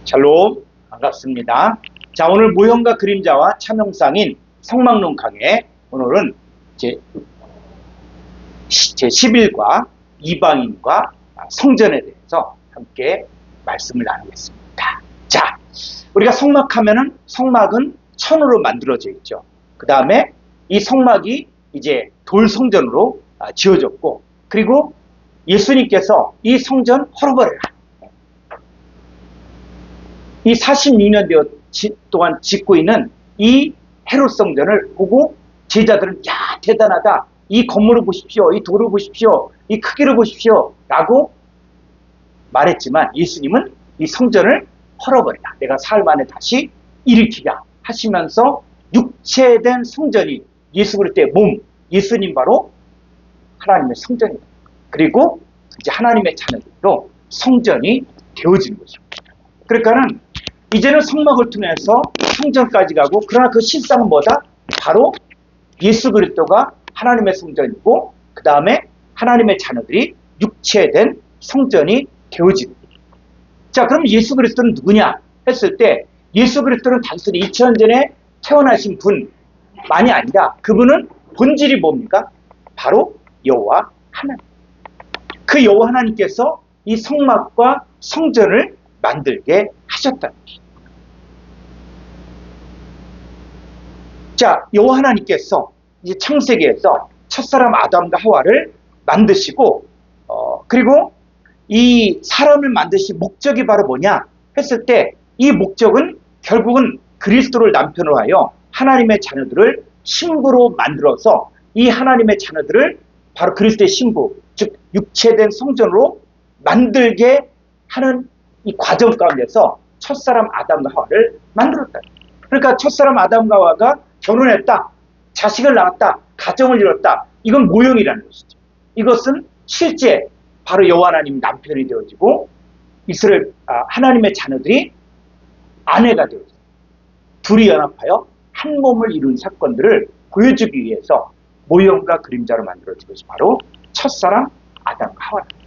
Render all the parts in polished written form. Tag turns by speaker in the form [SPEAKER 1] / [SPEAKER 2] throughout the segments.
[SPEAKER 1] 샬롬, 반갑습니다. 자, 오늘 모형과 그림자와 참형상인 성막론 강의, 오늘은 제11과 이방인과 성전에 대해서 함께 말씀을 나누겠습니다. 자, 우리가 성막하면은 성막은 천으로 만들어져 있죠. 그 다음에 이 성막이 이제 돌 성전으로 지어졌고, 그리고 예수님께서 이 성전 헐어버려라, 이 46년 동안 짓고 있는 이 헤롯 성전을 보고 제자들은 야, 대단하다, 이 건물을 보십시오, 이 돌을 보십시오, 이 크기를 보십시오 라고 말했지만, 예수님은 이 성전을 헐어버리라, 내가 사흘 만에 다시 일으키자 하시면서 육체된 성전이 예수 그리스도의 몸, 예수님 바로 하나님의 성전입니다. 그리고 이제 하나님의 자녀들로 성전이 되어지는 것입니다. 그러니까는 이제는 성막을 통해서 성전까지 가고, 그러나 그 실상은 뭐다? 바로 예수 그리스도가 하나님의 성전이고, 그 다음에 하나님의 자녀들이 육체된 성전이 되어지는 거예요. 자, 그럼 예수 그리스도는 누구냐 했을 때, 예수 그리스도는 단순히 2000년 전에 태어나신 분만이 아니라, 그분은 본질이 뭡니까? 바로 여호와 하나님. 그 여호와 하나님께서 이 성막과 성전을 만들게 하셨다는 것입니다. 자, 여호와 하나님께서 이제 창세기에서 첫사람 아담과 하와를 만드시고, 그리고 이 사람을 만드신 목적이 바로 뭐냐 했을 때, 이 목적은 결국은 그리스도를 남편으로 하여 하나님의 자녀들을 신부로 만들어서 이 하나님의 자녀들을 바로 그리스도의 신부, 즉 육체된 성전으로 만들게 하는 이 과정 가운데서 첫사람 아담과 하와를 만들었다. 그러니까 첫사람 아담과 하와가 결혼했다, 자식을 낳았다, 가정을 이뤘다, 이건 모형이라는 것이죠. 이것은 실제 바로 여호와 하나님 남편이 되어지고, 이스라엘 하나님의 자녀들이 아내가 되어지고, 둘이 연합하여 한 몸을 이룬 사건들을 보여주기 위해서 모형과 그림자로 만들어진 것이 바로 첫사람 아담과 하와입니다.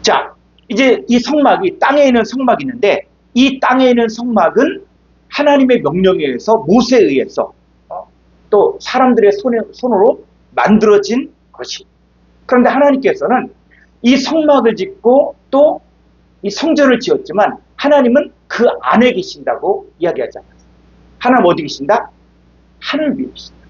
[SPEAKER 1] 자, 이제 이 성막이, 땅에 있는 성막이 있는데, 이 땅에 있는 성막은 하나님의 명령에 의해서, 모세에 의해서 또 사람들의 손으로 만들어진 것입니다. 그런데 하나님께서는 이 성막을 짓고 또 이 성전을 지었지만, 하나님은 그 안에 계신다고 이야기하지 않았어요. 하나님 어디 계신다? 하늘 위에 계신다.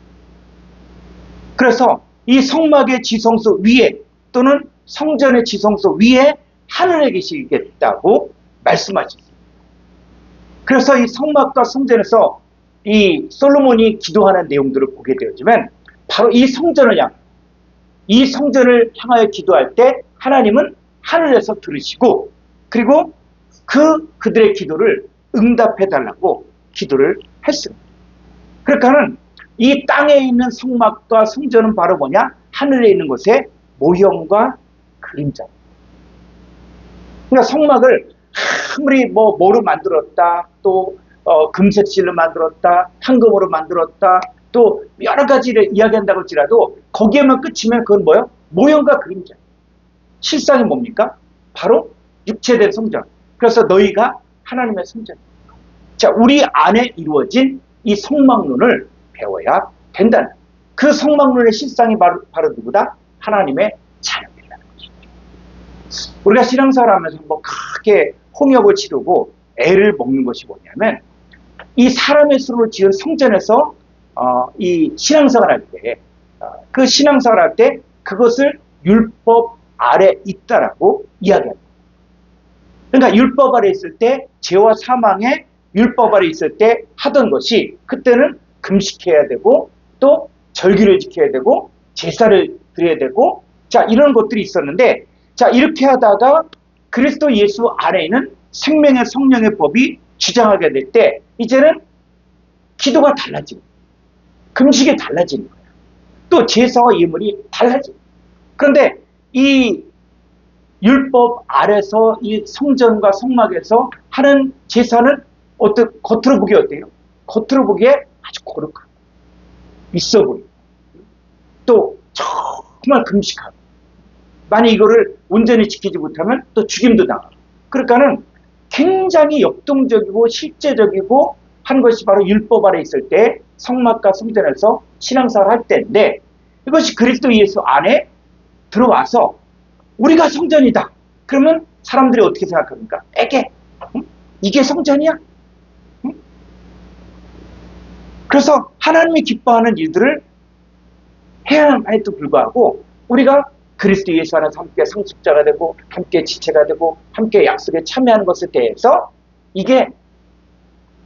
[SPEAKER 1] 그래서 이 성막의 지성소 위에, 또는 성전의 지성소 위에 하늘에 계시겠다고 말씀하셨습니다. 그래서 이 성막과 성전에서 이 솔로몬이 기도하는 내용들을 보게 되었지만, 바로 이 성전을 향하여 기도할 때 하나님은 하늘에서 들으시고, 그리고 그들의 기도를 응답해달라고 기도를 했습니다. 그러니까는 이 땅에 있는 성막과 성전은 바로 뭐냐? 하늘에 있는 곳에 모형과 그림자. 그러니까 성막을 아무리 뭐로 만들었다, 또 금색실로 만들었다, 황금으로 만들었다, 또 여러 가지를 이야기한다고 할지라도 거기에만 끝이면 그건 뭐예요? 모형과 그림자. 실상이 뭡니까? 바로 육체된 성전. 그래서 너희가 하나님의 성전. 자, 우리 안에 이루어진 이 성막론을 배워야 된다는, 그 성막론의 실상이 바로 누구다? 하나님의 자녀들이라는 것입니다. 우리가 신앙생활 하면서 뭐 크게 홍역을 치르고 애를 먹는 것이 뭐냐면, 이 사람의 손으로 지은 성전에서 이 신앙생활 할 때, 그 신앙생활 할 때 그것을 율법 아래 있다라고 이야기합니다. 그러니까 율법 아래 있을 때, 죄와 사망의 율법 아래 있을 때 하던 것이, 그때는 금식해야 되고, 또 절기를 지켜야 되고, 제사를 드려야 되고, 자, 이런 것들이 있었는데, 자, 이렇게 하다가 그리스도 예수 안에 있는 생명의 성령의 법이 주장하게 될 때, 이제는 기도가 달라지고, 금식이 달라지는 거예요. 또 제사와 예물이 달라지고. 그런데 이 율법 아래서 이 성전과 성막에서 하는 제사는 겉으로 보기에 어때요? 겉으로 보기에 아주 거룩하고 있어 보이고, 또 정말 금식하고, 만약 이거를 온전히 지키지 못하면 또 죽임도 당하고. 그러니까는 굉장히 역동적이고 실제적이고 한 것이 바로 율법 아래 있을 때 성막과 성전에서 신앙생활을 할 때인데, 이것이 그리스도 예수 안에 들어와서 우리가 성전이다. 그러면 사람들이 어떻게 생각합니까? 에게, 응? 이게 성전이야? 응? 그래서 하나님이 기뻐하는 일들을 해야 함에도 불구하고 우리가 그리스도 예수 안에서 함께 상속자가 되고 함께 지체가 되고 함께 약속에 참여하는 것에 대해서 이게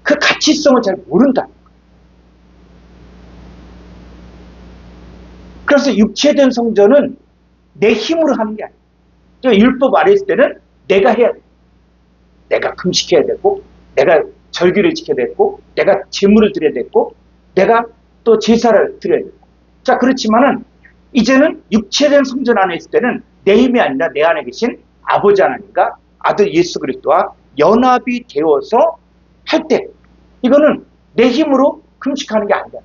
[SPEAKER 1] 그 가치성을 잘 모른다. 그래서 육체된 성전은 내 힘으로 하는 게 아니에요. 율법 아래 있을 때는 내가 해야 돼. 내가 금식해야 되고, 내가 절기를 지켜야 되고, 내가 제물을 드려야 되고, 내가 또 제사를 드려야 되고. 자, 그렇지만은 이제는 육체된 성전 안에 있을 때는 내 힘이 아니라 내 안에 계신 아버지 하나님과 아들 예수 그리스도와 연합이 되어서 할 때, 이거는 내 힘으로 금식하는 게 아니다.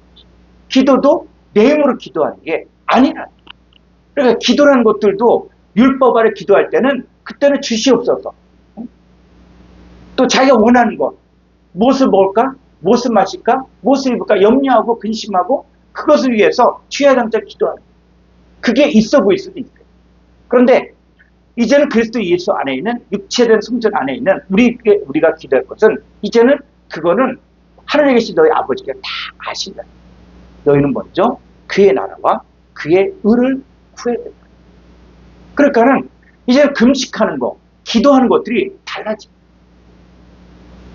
[SPEAKER 1] 기도도 내 힘으로 기도하는 게 아니라. 그러니까 기도라는 것들도 율법 아래 기도할 때는 그때는 주시옵소서. 또 자기가 원하는 것, 무엇을 먹을까? 무엇을 마실까? 무엇을 입을까? 염려하고 근심하고 그것을 위해서 취하장자 기도하는 거예요. 그게 있어 보일 수도 있어요. 그런데 이제는 그리스도 예수 안에 있는 육체된 성전 안에 있는 우리가 기도할 것은 이제는 그거는 하늘에 계신 너희 아버지가 다 아신다. 너희는 먼저 그의 나라와 그의 의를 구해야 된다. 그러니까는 이제 금식하는 거, 기도하는 것들이 달라집니다.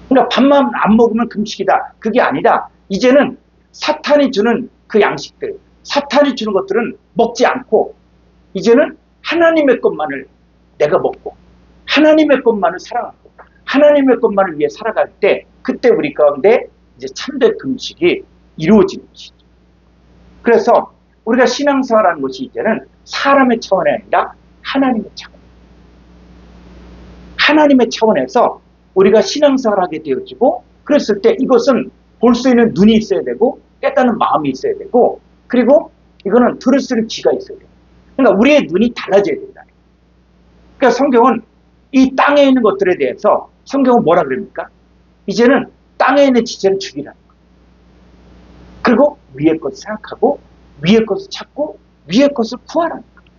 [SPEAKER 1] 그러니까 밥만 안 먹으면 금식이다. 그게 아니라 이제는 사탄이 주는 그 양식들, 사탄이 주는 것들은 먹지 않고 이제는 하나님의 것만을 내가 먹고 하나님의 것만을 사랑하고 하나님의 것만을 위해 살아갈 때 그때 우리 가운데 이제 참된 금식이 이루어지는 것이죠. 그래서 우리가 신앙생활하는 것이 이제는 사람의 차원이 아니라 하나님의 차원. 하나님의 차원에서 우리가 신앙생활을 하게 되어지고 그랬을 때 이것은 볼 수 있는 눈이 있어야 되고 깨닫는 마음이 있어야 되고 그리고 이거는 들을 수 있는 귀가 있어야 돼요. 그러니까 우리의 눈이 달라져야 된다. 그러니까 성경은 이 땅에 있는 것들에 대해서 성경은 뭐라 그럽니까? 이제는 땅에 있는 지체는 죽이라는 거예요. 그리고 위의 것을 생각하고 위의 것을 찾고 위의 것을 구하라는 거예요.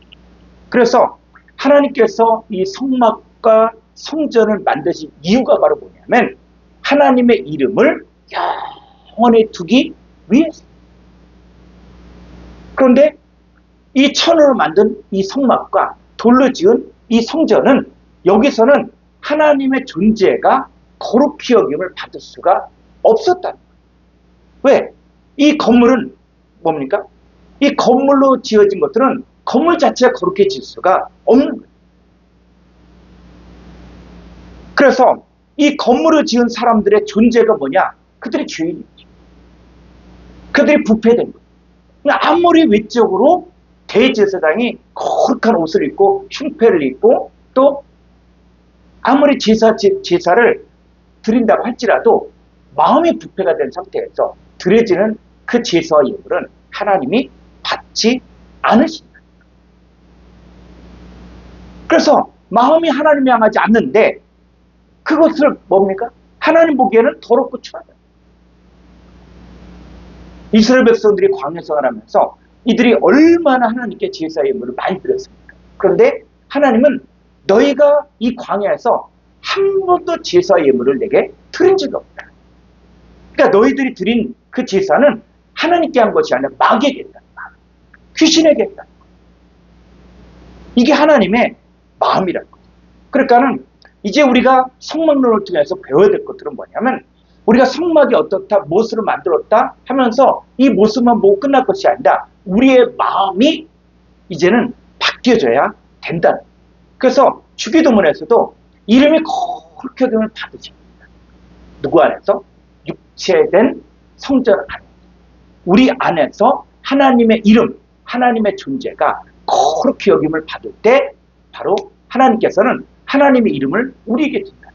[SPEAKER 1] 그래서 하나님께서 이 성막과 성전을 만드신 이유가 바로 뭐냐면 하나님의 이름을 영원히 두기 위해서. 그런데 이 천으로 만든 이 성막과 돌로 지은 이 성전은 여기서는 하나님의 존재가 거룩히 여김을 받을 수가 없었다는 거예요. 왜? 이 건물은 뭡니까? 이 건물로 지어진 것들은 건물 자체가 거룩해 질 수가 없는 거예요. 그래서 이 건물을 지은 사람들의 존재가 뭐냐? 그들이 죄인이죠. 그들이 부패된 거예요. 아무리 외적으로 대제사장이 거룩한 옷을 입고 흉패를 입고 또 아무리 제사를 드린다고 할지라도 마음이 부패가 된 상태에서 드려지는 그 제사와 예물은 하나님이 받지 않으신다. 그래서 마음이 하나님 향하지 않는데 그것을 뭡니까? 하나님 보기에는 더럽고 추하다. 이스라엘 백성들이 광야 생활하면서 이들이 얼마나 하나님께 제사 예물을 많이 드렸습니까? 그런데 하나님은 너희가 이 광야에서 한 번도 제사 예물을 내게 드린 적이 없다. 그러니까 너희들이 드린 그 제사는 하나님께 한 것이 아니라 마귀에게 했다. 귀신에게 했다. 이게 하나님의 마음이라는 거죠. 그러니까는 이제 우리가 성막론을 통해서 배워야 될 것들은 뭐냐면 우리가 성막이 어떻다, 무엇으로 만들었다 하면서 이 모습만 보고 끝날 것이 아니라 우리의 마음이 이제는 바뀌어져야 된다는 거예요. 그래서 주기도문에서도 이름이 거룩히 여김을 받으십니다. 누구 안에서? 육체된 성전 안에. 우리 안에서 하나님의 이름, 하나님의 존재가 거룩히 여김을 받을 때 바로 하나님께서는 하나님의 이름을 우리에게 준다.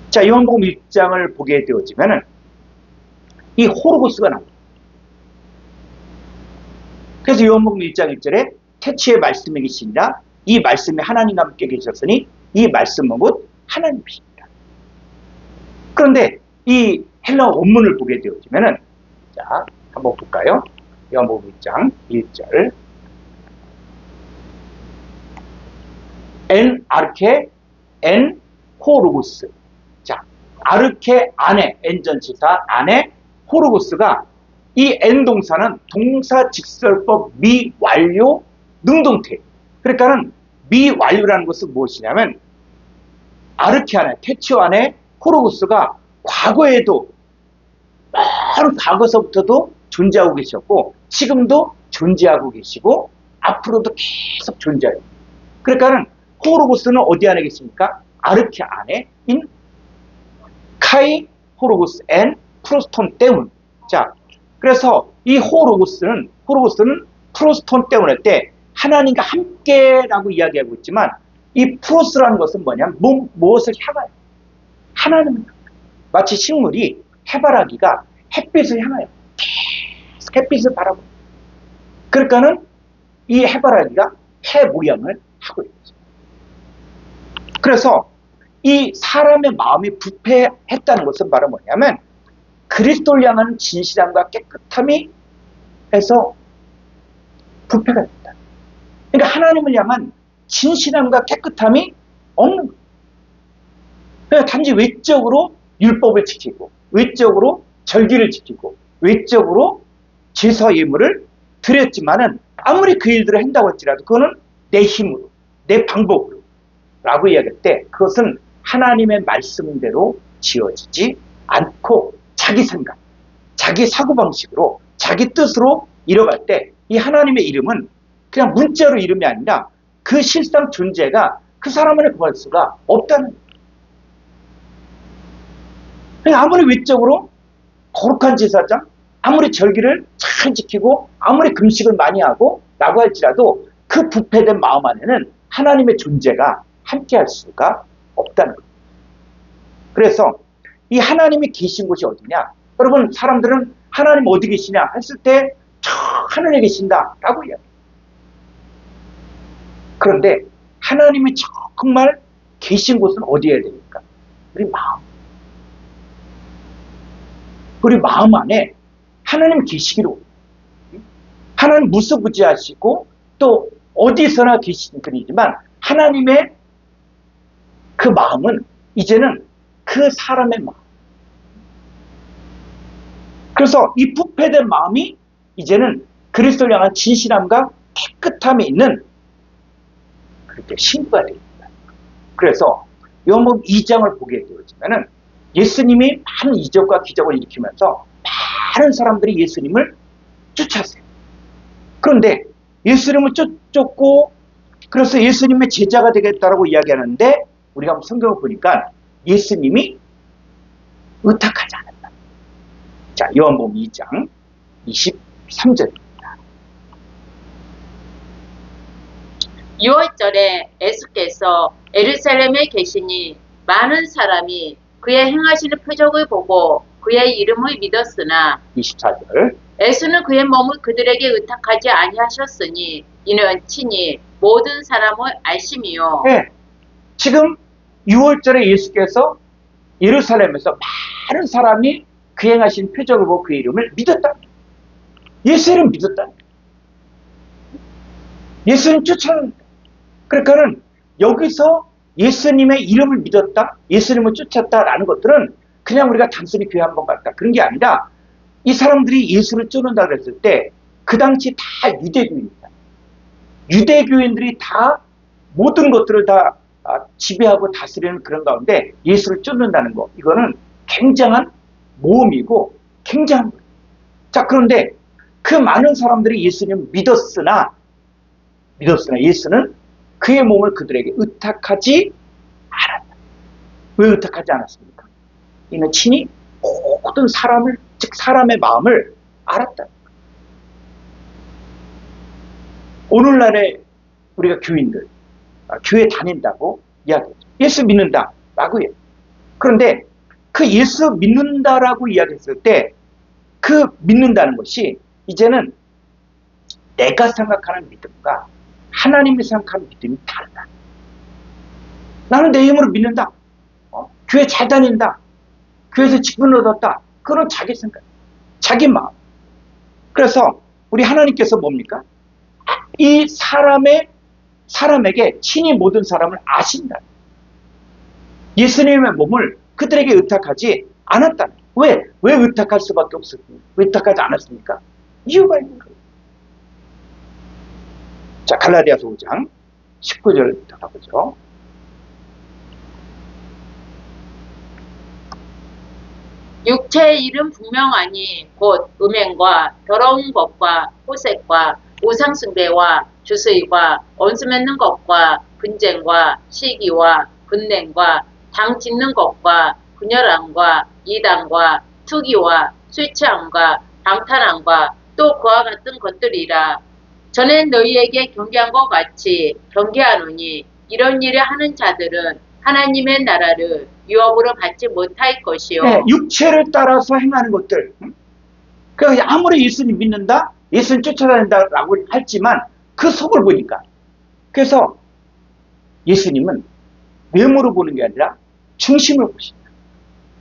[SPEAKER 1] 자, 요한복음 1장을 보게 되어지면은 이 호르고스가 나옵니다. 그래서 요한복음 1장 1절에 태초에 말씀이 계시니라 이 말씀이 하나님과 함께 계셨으니 이 말씀은 곧 하나님이십니다. 그런데 이 헬라어 원문을 보게 되어지면은, 자, 한번 볼까요? 요한복음 1장 1절. 엔 아르케 엔 호로고스. 자, 아르케 안에, 엔 전치사 안에, 호로고스가 이 엔 동사는 동사 직설법 미완료 능동태. 그러니까는 미완료라는 것은 무엇이냐면 아르케 안에, 테치오 안에 호로고스가 과거에도 바로 과거서부터도 존재하고 계셨고 지금도 존재하고 계시고 앞으로도 계속 존재해요. 그러니까는 호로고스는 어디 안에 계십니까? 아르케 안에 인 카이 호로고스 앤 프로스톤 때문. 자, 그래서 이 호로고스는 프로스톤 때문일 때 하나님과 함께라고 이야기하고 있지만 이 프로스라는 것은 뭐냐면 무엇을 향하여? 하나님. 마치 식물이 해바라기가 햇빛을 향하여 계속 햇빛을 바라보고, 그러니까는 이 해바라기가 해 모양을 하고 있는 거죠. 그래서 이 사람의 마음이 부패했다는 것은 바로 뭐냐면 그리스도를 향한 진실함과 깨끗함이 해서 부패가 된다. 그러니까 하나님을 향한 진실함과 깨끗함이 없는 거예요. 그냥 단지 외적으로 율법을 지키고 외적으로 절기를 지키고 외적으로 제사 예물을 드렸지만은 아무리 그 일들을 한다고 할지라도 그거는 내 힘으로 내 방법으로 라고 이야기할 때 그것은 하나님의 말씀대로 지어지지 않고 자기 생각, 자기 사고방식으로 자기 뜻으로 이뤄갈 때 이 하나님의 이름은 그냥 문자로 이름이 아니라 그 실상 존재가 그 사람을 구할 수가 없다는 거예요. 아무리 외적으로 거룩한 제사장, 아무리 절기를 잘 지키고 아무리 금식을 많이 하고 라고 할지라도 그 부패된 마음 안에는 하나님의 존재가 함께할 수가 없다는 거예요. 그래서 이 하나님이 계신 곳이 어디냐? 여러분, 사람들은 하나님 어디 계시냐 했을 때 저 하늘에 계신다라고 이야기해요. 그런데 하나님이 정말 계신 곳은 어디에 됩니까? 우리 마음. 우리 마음 안에 하나님 계시기로. 하나님 무소부지하시고 또 어디서나 계신 분이지만 하나님의 그 마음은 이제는 그 사람의 마음. 그래서 이 부패된 마음이 이제는 그리스도를 향한 진실함과 깨끗함이 있는 그렇게 신부가 됩니다. 그래서 요한복음 2장을 보게 되어지면은 예수님이 많은 이적과 기적을 일으키면서 많은 사람들이 예수님을 쫓았어요. 그런데 예수님을 쫓고 그래서 예수님의 제자가 되겠다라고 이야기하는데 우리가 한번 성경을 보니까 예수님이 의탁하지 않았다. 자, 요한복음 2장 23절입니다.
[SPEAKER 2] 6월절에 예수께서 예루살렘에 계시니 많은 사람이 그의 행하시는 표적을 보고 그의 이름을 믿었으나
[SPEAKER 1] 24절.
[SPEAKER 2] 예수는 그의 몸을 그들에게 의탁하지 아니하셨으니 이는 친히 모든 사람을 알심이요.
[SPEAKER 1] 네. 지금 6월절에 예수께서 예루살렘에서 많은 사람이 그 행하신 표적을 보고 그의 이름을 믿었다. 예수 이름 믿었다. 예수님 쫓아낸다. 그러니까는 여기서 예수님의 이름을 믿었다, 예수님을 쫓았다라는 것들은 그냥 우리가 단순히 교회 한번 갔다 그런 게 아니라 이 사람들이 예수를 쫓는다 그랬을 때 그 당시 다 유대교인입니다. 유대교인들이 다 모든 것들을 다 지배하고 다스리는 그런 가운데 예수를 쫓는다는 거, 이거는 굉장한 모험이고 굉장한 거예요. 자, 그런데 그 많은 사람들이 예수님을 믿었으나 예수는 그의 몸을 그들에게 의탁하지 않았다. 왜 의탁하지 않았습니까? 이는 친히 모든 사람을, 즉 사람의 마음을 알았다. 오늘날에 우리가 교인들, 교회 다닌다고 이야기하죠. 예수 믿는다라고 해요. 그런데 그 예수 믿는다라고 이야기했을 때 그 믿는다는 것이 이제는 내가 생각하는 믿음과 하나님이 생각하는 믿음이 다르다. 나는 내 힘으로 믿는다. 교회 잘 다닌다. 교회에서 직분 얻었다. 그런 자기 생각, 자기 마음. 그래서 우리 하나님께서 뭡니까? 이 사람에게 친히 모든 사람을 아신다. 예수님의 몸을 그들에게 의탁하지 않았다. 왜 의탁할 수밖에 없었습니까? 의탁하지 않았습니까? 이유가 있는 거예요. 자, 갈라디아서 5장 19절부터 가보죠.
[SPEAKER 2] 육체의 일은 분명하니 곧 음행과 더러운 것과 호색과 우상숭배와 주수의와 원수 맺는 것과 분쟁과 시기와 분냄과 당 짓는 것과 분열함과 이단과 투기와 술 취함과 방탕함과 또 그와 같은 것들이라. 전에 너희에게 경계한 것 같이 경계하노니 이런 일을 하는 자들은 하나님의 나라를 유업으로 받지 못할 것이요.
[SPEAKER 1] 네, 육체를 따라서 행하는 것들. 그러니까 아무리 예수님 믿는다, 예수님 쫓아다닌다라고 했지만 그 속을 보니까. 그래서 예수님은 외모로 보는 게 아니라 중심을 보신다.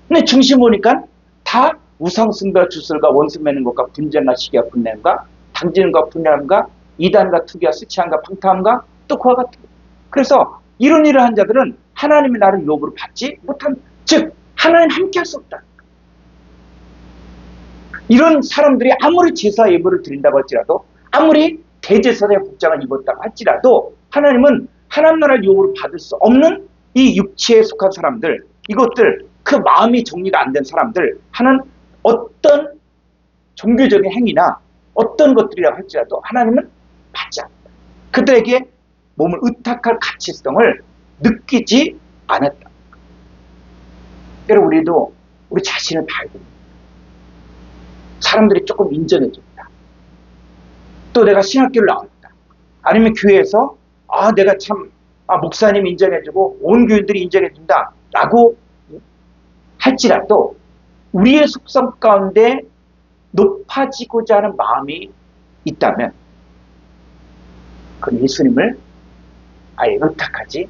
[SPEAKER 1] 근데 중심 보니까 다 우상숭배와 주술과 원수 맺는 것과 분쟁과 시기와 분냄과 당지는과 분열함과 이단과 투기와 수치함과 방탕함과 또 그와 같은 것. 그래서 이런 일을 한 자들은 하나님의 나를 유업으로 받지 못한, 즉 하나님 함께 할 수 없다. 이런 사람들이 아무리 제사 예물을 드린다고 할지라도, 아무리 대제사장의 복장을 입었다고 할지라도 하나님은 하나님 나라를 유업으로 받을 수 없는 이 육체에 속한 사람들, 이것들, 그 마음이 정리가 안 된 사람들 하는 어떤 종교적인 행위나 어떤 것들이라고 할지라도 하나님은 받지 않는다. 그들에게 몸을 의탁할 가치성을 느끼지 않았다. 여러분, 우리도 우리 자신을 봐야 됩니다. 사람들이 조금 인정해줍니다. 또 내가 신학교를 나왔다. 아니면 교회에서 내가 참 목사님 인정해주고 온 교인들이 인정해준다 라고 할지라도 우리의 속성 가운데 높아지고자 하는 마음이 있다면 그건 예수님을 아예 의탁하지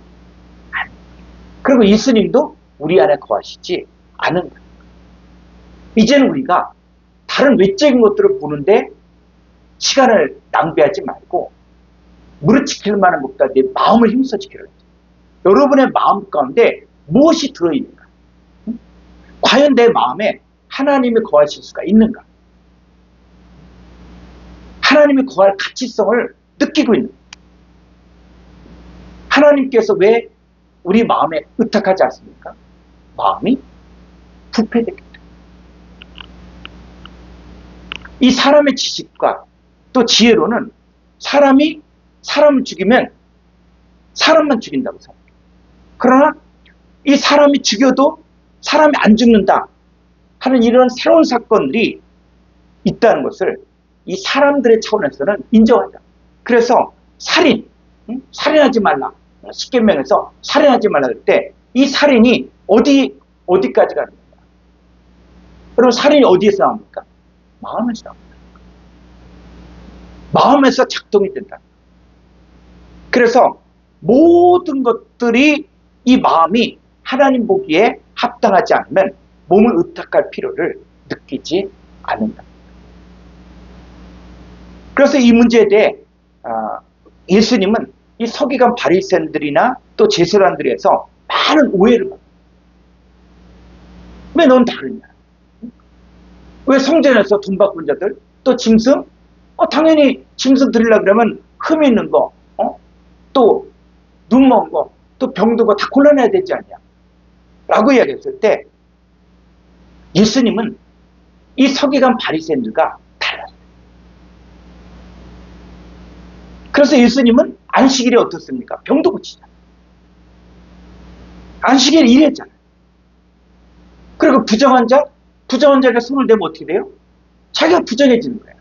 [SPEAKER 1] 않는 거예요. 그리고 예수님도 우리 안에 거하시지 않은 거예요. 이제는 우리가 다른 외적인 것들을 보는데 시간을 낭비하지 말고 무릇 지킬 만한 것보다 내 마음을 힘써 지키라. 여러분의 마음 가운데 무엇이 들어있는가? 과연 내 마음에 하나님이 거하실 수가 있는가? 하나님이 거할 가치성을 느끼고 있는가? 하나님께서 왜 우리 마음에 의탁하지 않습니까? 마음이 부패됐기 때문에. 이 사람의 지식과 또 지혜로는 사람이 사람을 죽이면 사람만 죽인다고 생각해요. 그러나 이 사람이 죽여도 사람이 안 죽는다 하는 이런 새로운 사건들이 있다는 것을 이 사람들의 차원에서는 인정하자. 그래서 살인하지 말라. 십계명에서 살인하지 말라 할 때 이 살인이 어디까지 가는 거야? 그럼 살인이 어디에서 나옵니까? 마음에서 나옵니다. 마음에서 작동이 된다. 그래서 모든 것들이 이 마음이 하나님 보기에 합당하지 않으면 몸을 의탁할 필요를 느끼지 않는다. 그래서 이 문제에 대해 예수님은 이 서기관 바리새인들이나 또 제사장들에서 많은 오해를 받아요. 왜 넌 다르냐? 왜 성전에서 돈 바꾼 자들, 또 짐승? 당연히 짐승 드리려고 그러면 흠 있는 거, 또 눈 먼 거, 또 병든 거 다 골라내야 되지 않냐? 라고 이야기했을 때 예수님은 이 서기관 바리새인들과 달랐어요. 그래서 예수님은 안식일이 어떻습니까? 병도 고치잖아요. 안식일이 일했잖아요. 그리고 부정한 자가 손을 대면 어떻게 돼요? 자기가 부정해지는 거예요.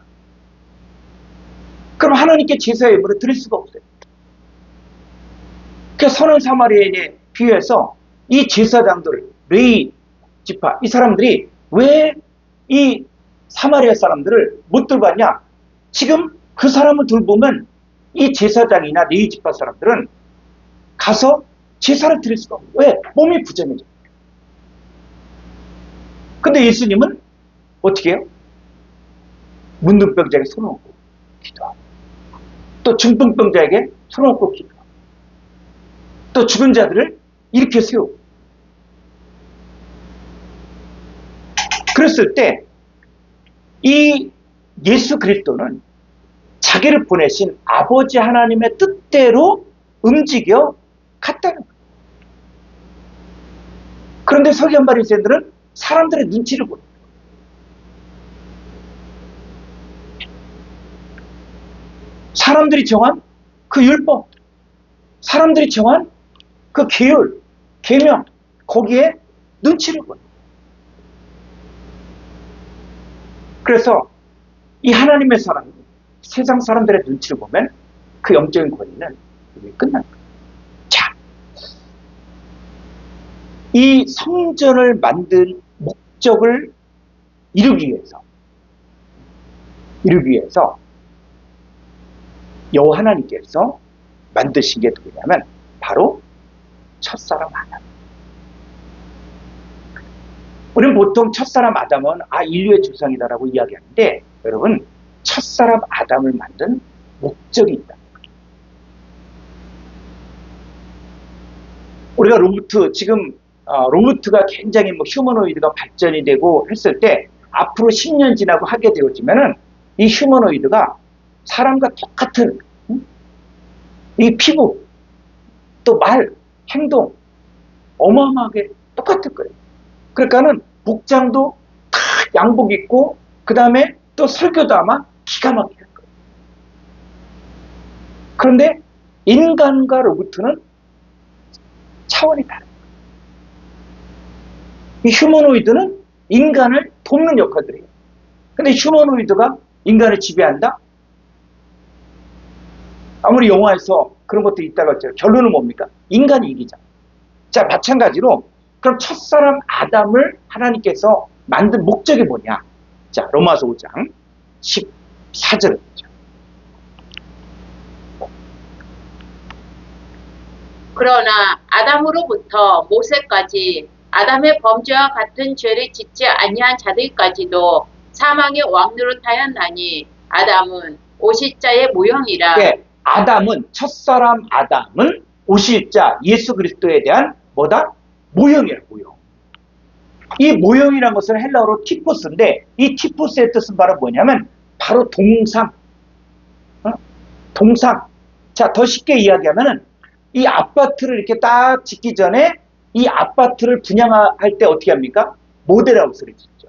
[SPEAKER 1] 그럼 하나님께 제사 예물을 드릴 수가 없어요. 그 선한 사마리아인에 비해서 이 제사장들, 레위 지파, 이 사람들이 왜 이 사마리아 사람들을 못 돌봤냐? 지금 그 사람을 돌보면 이 제사장이나 레위 지파 사람들은 가서 제사를 드릴 수가 없어요. 왜? 몸이 부정해져. 근데 예수님은 어떻게 해요? 문둥병자에게 손을 얹고 기도하고, 또 중풍병자에게 손을 얹고 기도하고, 또 죽은 자들을 일으켜 세우고. 그랬을 때 이 예수 그리스도는 자기를 보내신 아버지 하나님의 뜻대로 움직여 갔다는 거예요. 그런데 서기관 바리새인들은 사람들의 눈치를 보는 거예요. 사람들이 정한 그 율법, 사람들이 정한 그 계율, 계명, 거기에 눈치를 보는 거예요. 그래서 이 하나님의 사람이 세상 사람들의 눈치를 보면 그 영적인 권위는 여기 끝난 거예요. 자, 이 성전을 만든 목적을 이루기 위해서 여호와 하나님께서 만드신 게 누구냐면 바로 첫사람 아담. 우리는 보통 첫사람 아담은 인류의 조상이다라고 이야기하는데, 여러분, 첫사람 아담을 만든 목적이 있다. 우리가 지금 로봇가 굉장히 휴머노이드가 발전이 되고 했을 때 앞으로 10년 지나고 하게 되어지면은 이 휴머노이드가 사람과 똑같은 이 피부, 또 말, 행동 어마어마하게 똑같을 거예요. 그러니까는 복장도 다 양복 입고, 그 다음에 또 설교도 아마 기가 막히게 할 거예요. 그런데 인간과 로봇은 차원이 다른 거예요. 이 휴머노이드는 인간을 돕는 역할들을 해요. 근데 휴머노이드가 인간을 지배한다? 아무리 영화에서 그런 것들이 있다고 했죠. 결론은 뭡니까? 인간이 이기잖아. 자, 마찬가지로 그럼 첫사람 아담을 하나님께서 만든 목적이 뭐냐? 자, 로마서 5장 14절을 보죠.
[SPEAKER 2] 그러나 아담으로부터 모세까지 아담의 범죄와 같은 죄를 짓지 아니한 자들까지도 사망의 왕노릇하였나니 아담은 오실자의 모형이라.
[SPEAKER 1] 네, 첫사람 아담은 오실자 예수 그리스도에 대한 뭐다? 모형이에요, 모형. 이 모형이라는 것은 헬라어로 티포스인데, 이 티포스의 뜻은 바로 뭐냐면 바로 동상. 동상. 자, 더 쉽게 이야기하면은 이 아파트를 이렇게 딱 짓기 전에 이 아파트를 분양할 때 어떻게 합니까? 모델하우스를 짓죠.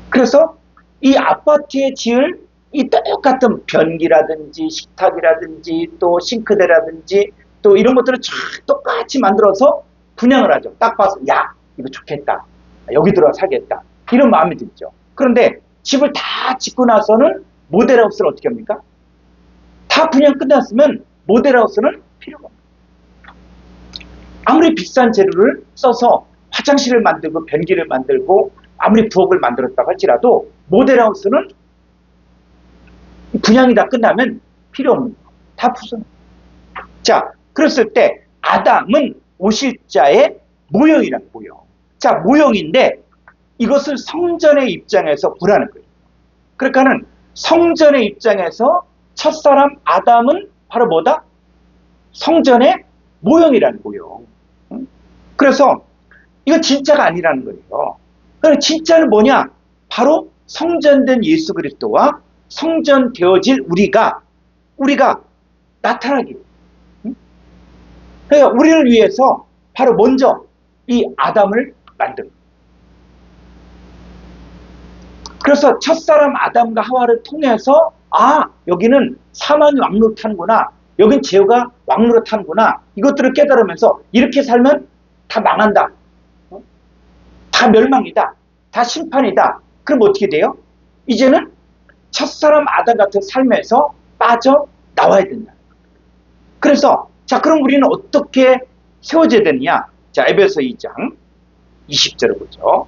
[SPEAKER 1] 그래서 이 아파트에 지을 이 똑같은 변기라든지 식탁이라든지 또 싱크대라든지 또 이런 것들을 쫙 똑같이 만들어서 분양을 하죠. 딱 봐서 야, 이거 좋겠다. 여기 들어와 살겠다. 이런 마음이 들죠. 그런데 집을 다 짓고 나서는 모델하우스를 어떻게 합니까? 다 분양 끝났으면 모델하우스는 필요가 없어요. 아무리 비싼 재료를 써서 화장실을 만들고 변기를 만들고 아무리 부엌을 만들었다고 할지라도 모델하우스는 분양이 다 끝나면 필요 없는 거예요. 다 부수는 거예요. 자, 그랬을 때 아담은 오실자의 모형이란 모형. 자, 모형인데 이것을 성전의 입장에서 보라는 거예요. 그러니까는 성전의 입장에서 첫사람 아담은 바로 뭐다? 성전의 모형이라는 모형. 그래서 이건 진짜가 아니라는 거예요. 그럼 진짜는 뭐냐? 바로 성전된 예수 그리스도와 성전 되어질 우리가 나타나기. 그러니까 우리를 위해서 바로 먼저 이 아담을 만든. 그래서 첫사람 아담과 하와를 통해서 여기는 사망이 왕노릇하는구나. 여긴 죄가 왕노릇하는구나. 이것들을 깨달으면서 이렇게 살면 다 망한다. 다 멸망이다. 다 심판이다. 그럼 어떻게 돼요? 이제는 첫사람 아담 같은 삶에서 빠져나와야 된다. 그래서 자, 그럼 우리는 어떻게 세워져야 되느냐? 자, 에베소 2장 20절을 보죠.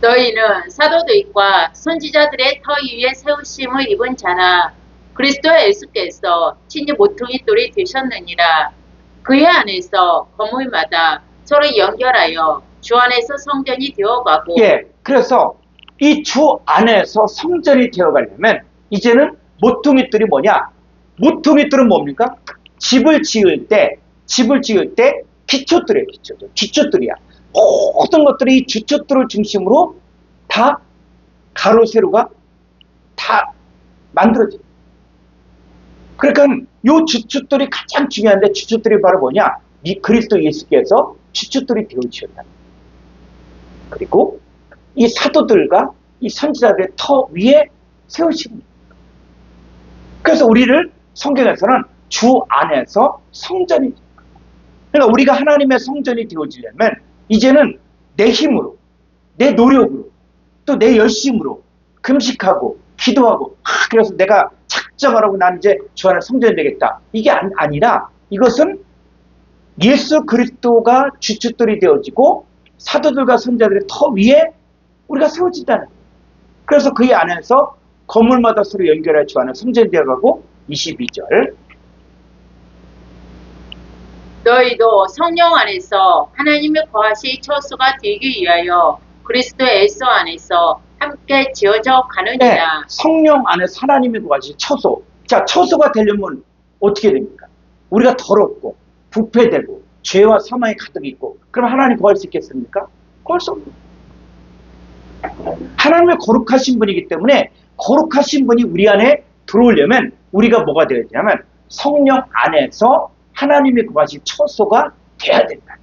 [SPEAKER 2] 너희는 사도들과 선지자들의 터 위에 세우심을 입은 자나 그리스도 예수께서 친히 모퉁이 돌이 되셨느니라. 그의 안에서 건물마다 서로 연결하여 주 안에서 성전이 되어가고
[SPEAKER 1] 예, 그래서 이 주 안에서 성전이 되어가려면 이제는 모퉁이돌이 뭐냐? 모퉁이돌은 뭡니까? 집을 지을 때 기초돌이에요. 기초돌이야. 모든 것들이 이 기초돌을 중심으로 다 가로 세로가 다 만들어져요. 그러니까 이 주춧돌이 가장 중요한데, 주춧돌이 바로 뭐냐? 이 그리스도 예수께서 주춧돌이 되어주셨다. 그리고 이 사도들과 이 선지자들의 터 위에 세우시고, 그래서 우리를 성경에서는 주 안에서 성전이, 그러니까 우리가 하나님의 성전이 되어지려면 이제는 내 힘으로, 내 노력으로, 또 내 열심으로 금식하고 기도하고, 그래서 내가 작정을 하고 난 이제 주 안에 성전이 되겠다, 이게 아니라 이것은 예수 그리스도가 주춧돌이 되어지고 사도들과 선자들의 터 위에 우리가 세워진다는 거예요. 그래서 그 안에서 건물마다 서로 연결해 주 안에 성전이 되어가고, 22절
[SPEAKER 2] 너희도 성령 안에서 하나님의 거하실 처소가 되기 위하여 그리스도 예수 안에서 함께 지어져 가느니라.
[SPEAKER 1] 네, 성령 안에서 하나님의 거하실 처소. 자, 처소가 되려면 어떻게 됩니까? 우리가 더럽고 부패되고 죄와 사망이 가득 있고, 그럼 하나님 거할 수 있겠습니까? 거할 수 없는. 하나님의 거룩하신 분이기 때문에 거룩하신 분이 우리 안에 들어오려면 우리가 뭐가 되어야 되냐면 성령 안에서 하나님의 거하실 처소가 돼야 된다.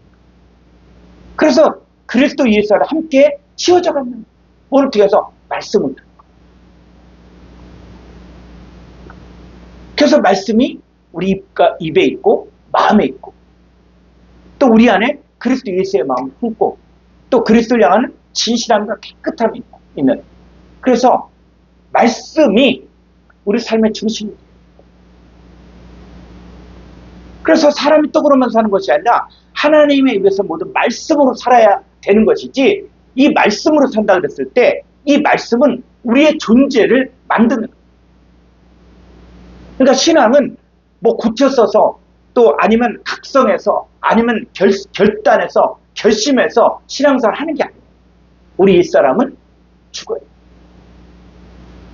[SPEAKER 1] 그래서 그리스도 예수 안에 함께 지어져 가는, 오늘 뒤에서 말씀을 듣는 거예요. 그래서 말씀이 우리 입에 있고 마음에 있고, 또 우리 안에 그리스도 예수의 마음을 품고, 또 그리스도를 향하는 진실함과 깨끗함이 있는, 그래서 말씀이 우리 삶의 중심이에요. 그래서 사람이 떡으로만 사는 것이 아니라 하나님의 입에서 모든 말씀으로 살아야 되는 것이지, 이 말씀으로 산다 그랬을 때 이 말씀은 우리의 존재를 만드는 거예요. 그러니까 신앙은 뭐 굳혀 써서, 또 아니면 각성해서, 아니면 결단해서, 결심해서 신앙생활 하는 게 아니에요. 우리 옛사람은 죽어요.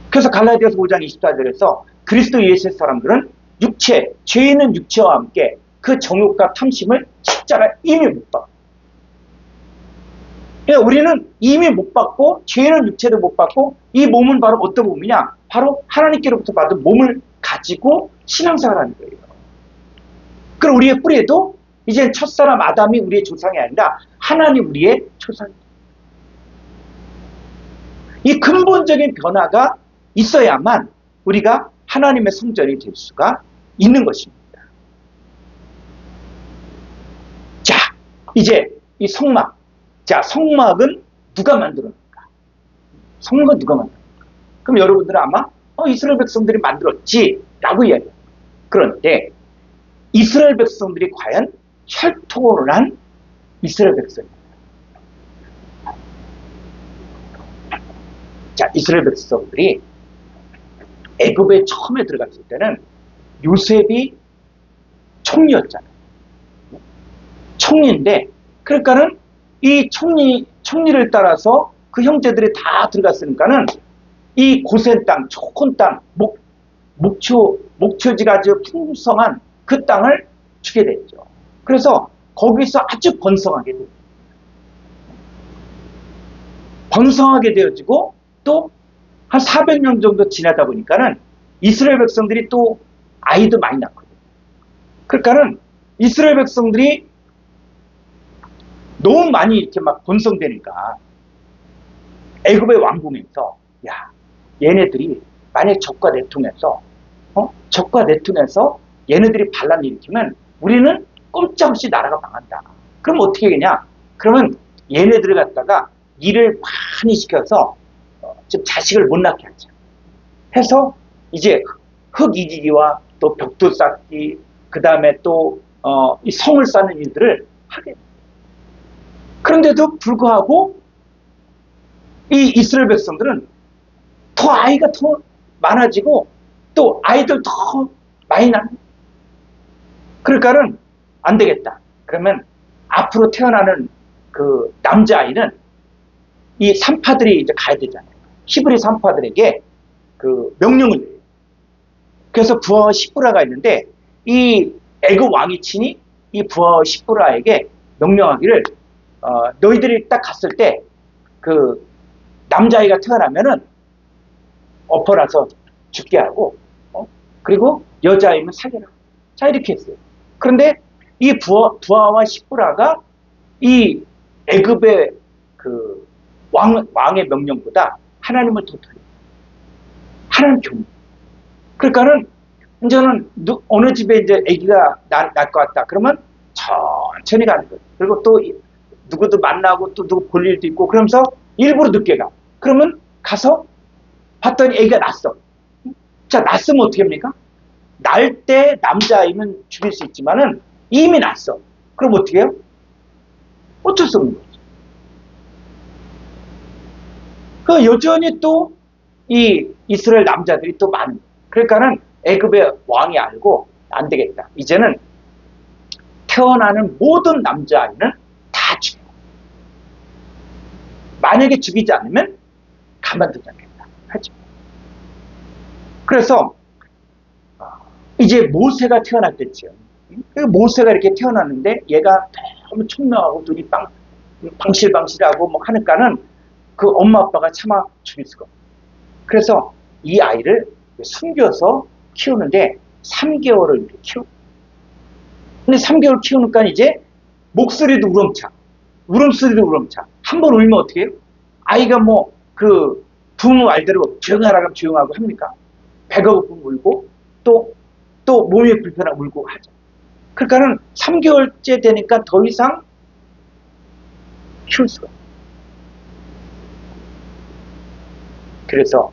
[SPEAKER 1] 그래서 갈라디아서 5장 24절에서 그리스도 예수의 사람들은 육체, 죄 있는 육체와 함께 그 정욕과 탐심을 십자가에 이미 못 받고, 그러니까 우리는 이미 못 받고, 죄는 육체도 못 받고, 이 몸은 바로 어떤 몸이냐? 바로 하나님께로부터 받은 몸을 가지고 신앙생활하는 거예요. 그럼 우리의 뿌리에도 이제 첫사람 아담이 우리의 조상이 아니라 하나님 우리의 조상이에요. 이 근본적인 변화가 있어야만 우리가 하나님의 성전이 될 수가 있는 것입니다. 자, 이제 이 성막. 자, 성막은 누가 만들었는가? 성막은 누가 만들었는가? 그럼 여러분들은 아마 이스라엘 백성들이 만들었지 라고 이야기해요. 그런데 이스라엘 백성들이 과연 혈통으로 난 이스라엘 백성입니다. 자, 이스라엘 백성들이 애굽에 처음에 들어갔을 때는 요셉이 총리였잖아요. 총리인데, 그러니까는 이 총리를 따라서 그 형제들이 다 들어갔으니까는 이 고센 땅, 좋은 땅, 목초지가 아주 풍성한 그 땅을 주게 됐죠. 그래서 거기서 아주 번성하게 됩니다. 번성하게 되어지고, 또 한 400년 정도 지나다 보니까는 이스라엘 백성들이 또 아이도 많이 낳거든요. 그러니까는 이스라엘 백성들이 너무 많이 이렇게 막 번성되니까 애굽의 왕궁에서, 야, 얘네들이 만약 적과 내통해서 얘네들이 반란 일으키면 우리는 꼼짝없이 나라가 망한다. 그럼 어떻게 하냐? 그러면 얘네들을 갖다가 일을 많이 시켜서 좀 자식을 못 낳게 하자. 해서 이제 흙 이기기와 또 벽돌 쌓기, 그 다음에 또 이 성을 쌓는 일들을 하게 됩니다. 그런데도 불구하고 이 이스라엘 백성들은 더 아이가 더 많아지고 또 아이들 더 많이 낳는. 그러니까는 안 되겠다. 그러면 앞으로 태어나는 그 남자아이는 이 산파들이 이제 가야 되잖아요. 히브리 산파들에게 그 명령을 내려요. 그래서 부하와 시브라가 있는데 이 애굽 왕이 친히 이 부하와 시브라에게 명령하기를 너희들이 딱 갔을 때 그 남자아이가 태어나면은 엎어놔서 죽게 하고 그리고 여자아이면 살려라. 자 이렇게 했어요. 그런데 이 부하와 시브라가 이 애굽의 그 왕의 명령보다 하나님을 더 돌려. 하나님 경우. 그러니까는 이제는 어느 집에 이제 아기가 날 것 같다. 그러면 천천히 가는 거예요. 그리고 또 누구도 만나고 또 누구 볼 일도 있고 그러면서 일부러 늦게 가. 그러면 가서 봤더니 아기가 났어. 자, 났으면 어떻게 합니까? 날 때 남자아이면 죽일 수 있지만은 이미 났어. 그럼 어떻게 해요? 어쩔 수 없는 거죠. 그 여전히 또 이 이스라엘 남자들이 또 많은 거예요. 그러니까는 애굽의 왕이 알고 안 되겠다. 이제는 태어나는 모든 남자아이는 다 죽여. 만약에 죽이지 않으면 가만두지 않겠다. 하죠. 그래서 이제 모세가 태어날 때죠. 모세가 이렇게 태어났는데 얘가 너무 총명하고 눈이 방실방실하고 뭐 하니까는 그 엄마 아빠가 차마 죽일 수가 없어요. 그래서 이 아이를 숨겨서 키우는데 3개월을 이렇게 키우고. 근데 3개월 키우니까 이제 목소리도 우렁차. 울음소리도 우렁차. 한 번 울면 어떻게 해요? 아이가 뭐 그 부모 말대로 조용하라 하면 조용하고 합니까? 배가 고프면 울고 또 몸이 불편하고 울고 하죠. 그러니까는 3개월째 되니까 더 이상 키울 수가 없어요. 그래서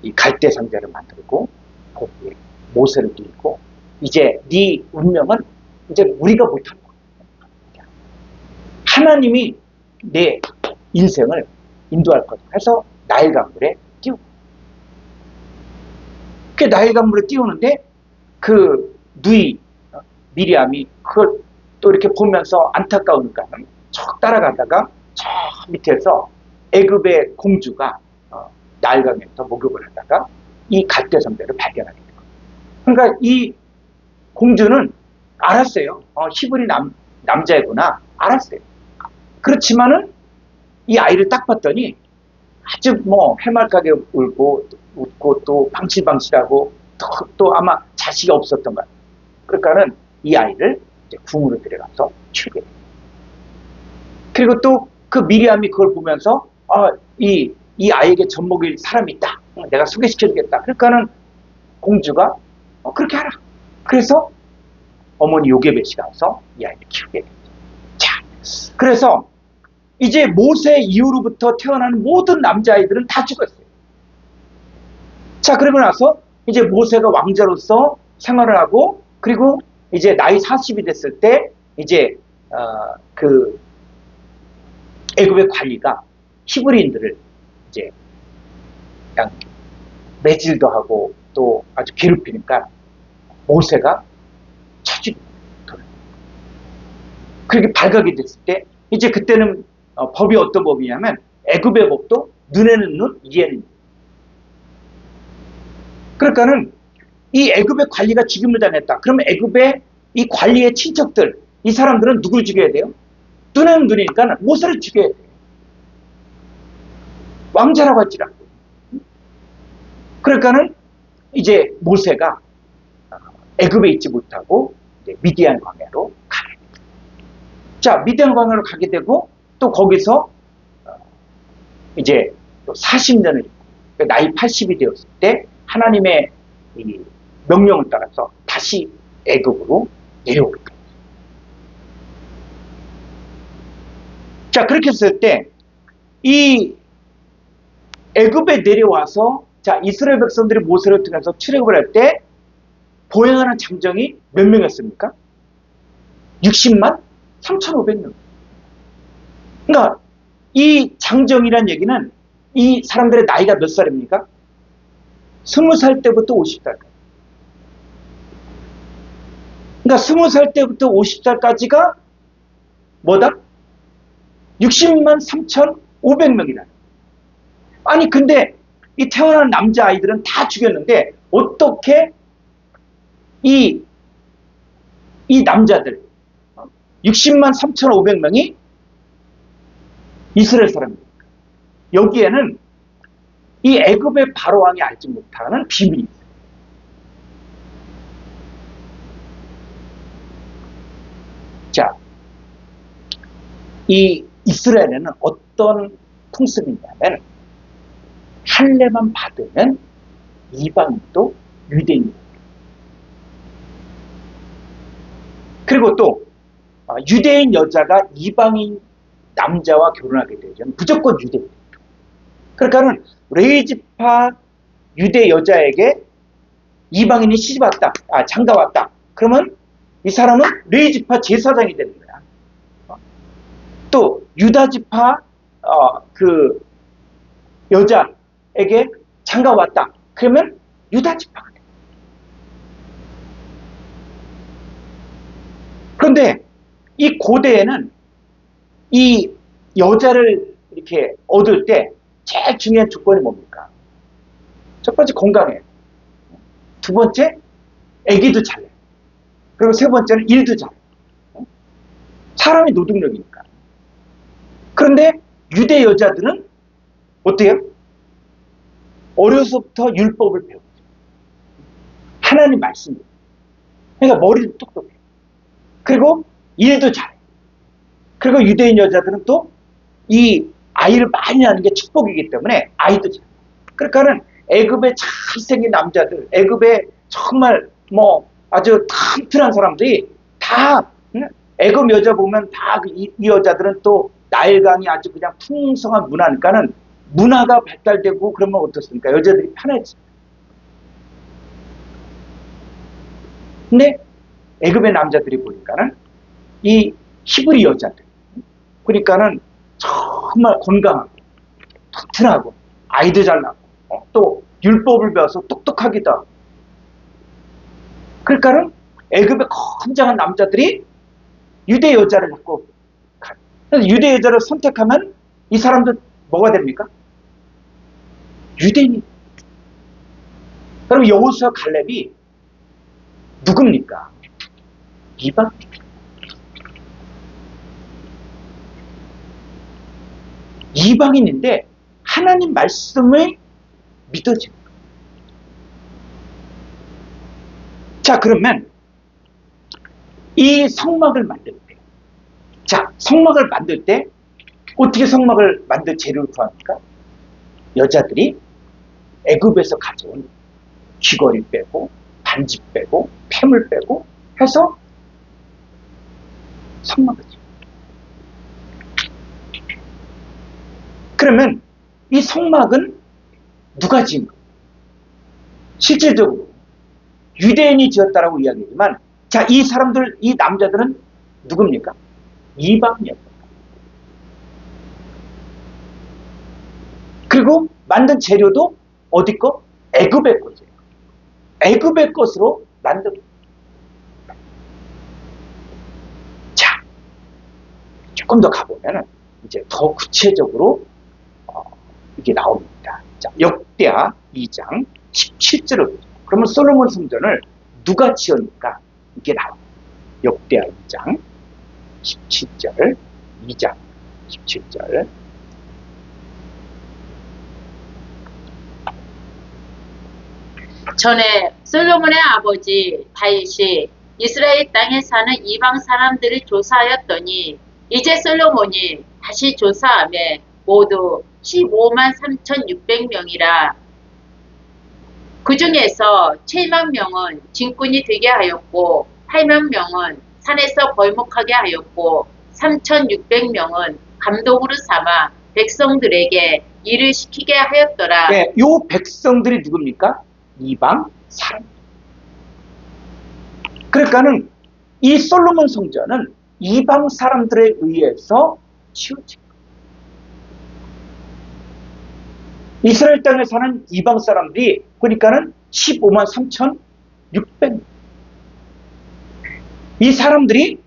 [SPEAKER 1] 이 갈대 상자를 만들고 거기에 모세를 띄고 이제 네 운명은 이제 우리가 못한 거야. 하나님이 내 인생을 인도할 거다. 해서 나일 강물에 띄우고. 그 나일 강물에 띄우는데 그 누이 미리암이 그걸 또 이렇게 보면서 안타까우니까 쭉 따라가다가 저 밑에서 애굽의 공주가 나일강에서 목욕을 하다가 이 갈대성대를 발견하게 된 거예요. 그러니까 이 공주는 알았어요. 히브리 남자이구나. 알았어요. 그렇지만은 이 아이를 딱 봤더니 아주 뭐 해맑게 울고 웃고 또 방실방실하고 또 아마 자식이 없었던 거예요. 그러니까는 이 아이를 이제 궁으로 데려가서 키우게 돼요. 그리고 또 그 미리암이 그걸 보면서 이 아이에게 젖먹일 사람이 있다. 내가 소개시켜주겠다. 그러니까는 공주가 그렇게 하라. 그래서 어머니 요게벳이 가서 이 아이를 키우게 됩니다. 자, 그래서 이제 모세 이후로부터 태어나는 모든 남자아이들은 다 죽었어요. 자, 그러고 나서 이제 모세가 왕자로서 생활을 하고 그리고 이제 나이 40이 됐을 때 이제 그 애굽의 관리가 히브리인들을 이제 그냥 매질도 하고 또 아주 괴롭히니까 모세가 쳐죽입니다. 그렇게 발각이 됐을 때 이제 그때는 법이 어떤 법이냐면 애굽의 법도 눈에는 눈, 이에는 눈. 그러니까는 이 애굽의 관리가 죽임을 당했다. 그러면 애굽의 이 관리의 친척들, 이 사람들은 누굴 죽여야 돼요? 눈에는 눈이니까 모세를 죽여야 돼요. 왕자라고 할지라도. 그러니까는 이제 모세가 애굽에 있지 못하고 이제 미디안 광야로 가게 됩니다. 자, 미디안 광야로 가게 되고 또 거기서 이제 또 40년을 있고 나이 80이 되었을 때 하나님의 이 명령을 따라서 다시 애굽으로 내려오게 됩니다. 자, 그렇게 했을 때 이 애굽에 내려와서 자, 이스라엘 백성들이 모세를 통해서 출애굽을 할 때 보행하는 장정이 몇 명이었습니까? 60만 3,500명. 그러니까 이 장정이란 얘기는 이 사람들의 나이가 몇 살입니까? 20살 때부터 50살까지. 그러니까 20살 때부터 50살까지가 뭐다? 60만 3,500명이다. 아니 근데 이 태어난 남자아이들은 다 죽였는데 어떻게 이 남자들 60만 3,500명이 이스라엘 사람입니까? 여기에는 이 애굽의 바로왕이 알지 못하는 비밀이 있어요. 자, 이 이스라엘에는 어떤 풍습이냐면 할례만 받으면 이방인도 유대인입니다. 그리고 또 유대인 여자가 이방인 남자와 결혼하게 되면 무조건 유대인. 그러니까는 레위지파 유대 여자에게 이방인이 시집 왔다, 장가 왔다. 그러면 이 사람은 레위지파 제사장이 되는 거야. 또 유다지파 그 여자에게 장가 왔다. 그러면 유다지파가 돼. 그런데 이 고대에는 이 여자를 이렇게 얻을 때 제일 중요한 조건이 뭡니까? 첫 번째 건강해. 두 번째 애기도 잘해. 그리고 세 번째는 일도 잘해. 사람이 노동력이니까. 그런데 유대 여자들은 어때요? 어려서부터 율법을 배우죠. 하나님 말씀을. 그러니까 머리도 똑똑해. 그리고 일도 잘해. 그리고 유대인 여자들은 또 이 아이를 많이 낳는 게 축복이기 때문에 아이도 잘해. 그러니까는 애굽에 잘생긴 남자들, 애굽에 정말 뭐 아주 튼튼한 사람들이 다 애굽 여자 보면 다 이 여자들은 또 나일강이 아주 그냥 풍성한 문화니까는 문화가 발달되고 그러면 어떻습니까? 여자들이 편해지. 근데 애굽의 남자들이 보니까는 이 히브리 여자들, 그러니까는 정말 건강하고 튼튼하고 아이도 잘 낳고 또 율법을 배워서 똑똑하기도 하고. 그러니까는 애굽의 건장한 남자들이 유대 여자를 갖고 가요. 그래서 유대 여자를 선택하면 이 사람들 뭐가 됩니까? 유대인이. 그럼 여호수아 갈렙이 누굽니까? 이방. 이방인인데 하나님 말씀을 믿어집니다. 자, 그러면 이 성막을 만들 때, 자, 성막을 만들 때 어떻게 성막을 만들 재료를 구합니까? 여자들이 애굽에서 가져온 귀걸이 빼고 반지 빼고 폐물 빼고 해서 성막을 지어요. 그러면 이 성막은 누가 지은 거예요? 실질적으로 유대인이 지었다라고 이야기하지만, 자, 이 사람들, 이 남자들은 누굽니까? 이방이었다. 그리고 만든 재료도 어디 거? 애굽의 거죠. 애굽의 것으로 만든. 자, 조금 더 가보면은 이제 더 구체적으로 이게 나옵니다. 자, 역대하 2장 17절을 보죠. 그러면 솔로몬 성전을 누가 지었는가? 이게 나옵니다. 역대하 2장 17절, 2장 17절.
[SPEAKER 2] 전에 솔로몬의 아버지 다윗이 이스라엘 땅에 사는 이방 사람들을 조사하였더니 이제 솔로몬이 다시 조사하며 모두 15만 3,600명이라. 그 중에서 7만 명은 진군이 되게 하였고 8만 명은 산에서 벌목하게 하였고 3,600명은 감독으로 삼아 백성들에게 일을 시키게 하였더라.
[SPEAKER 1] 네, 요 백성들이 누굽니까? 이방 사람. 그러니까는 이 솔로몬 성전은 이방 사람들에 의해서 치워진 거예요. 이스라엘 땅에 사는 이방 사람들이 보니까는 15만 3,600명. 이 사람들이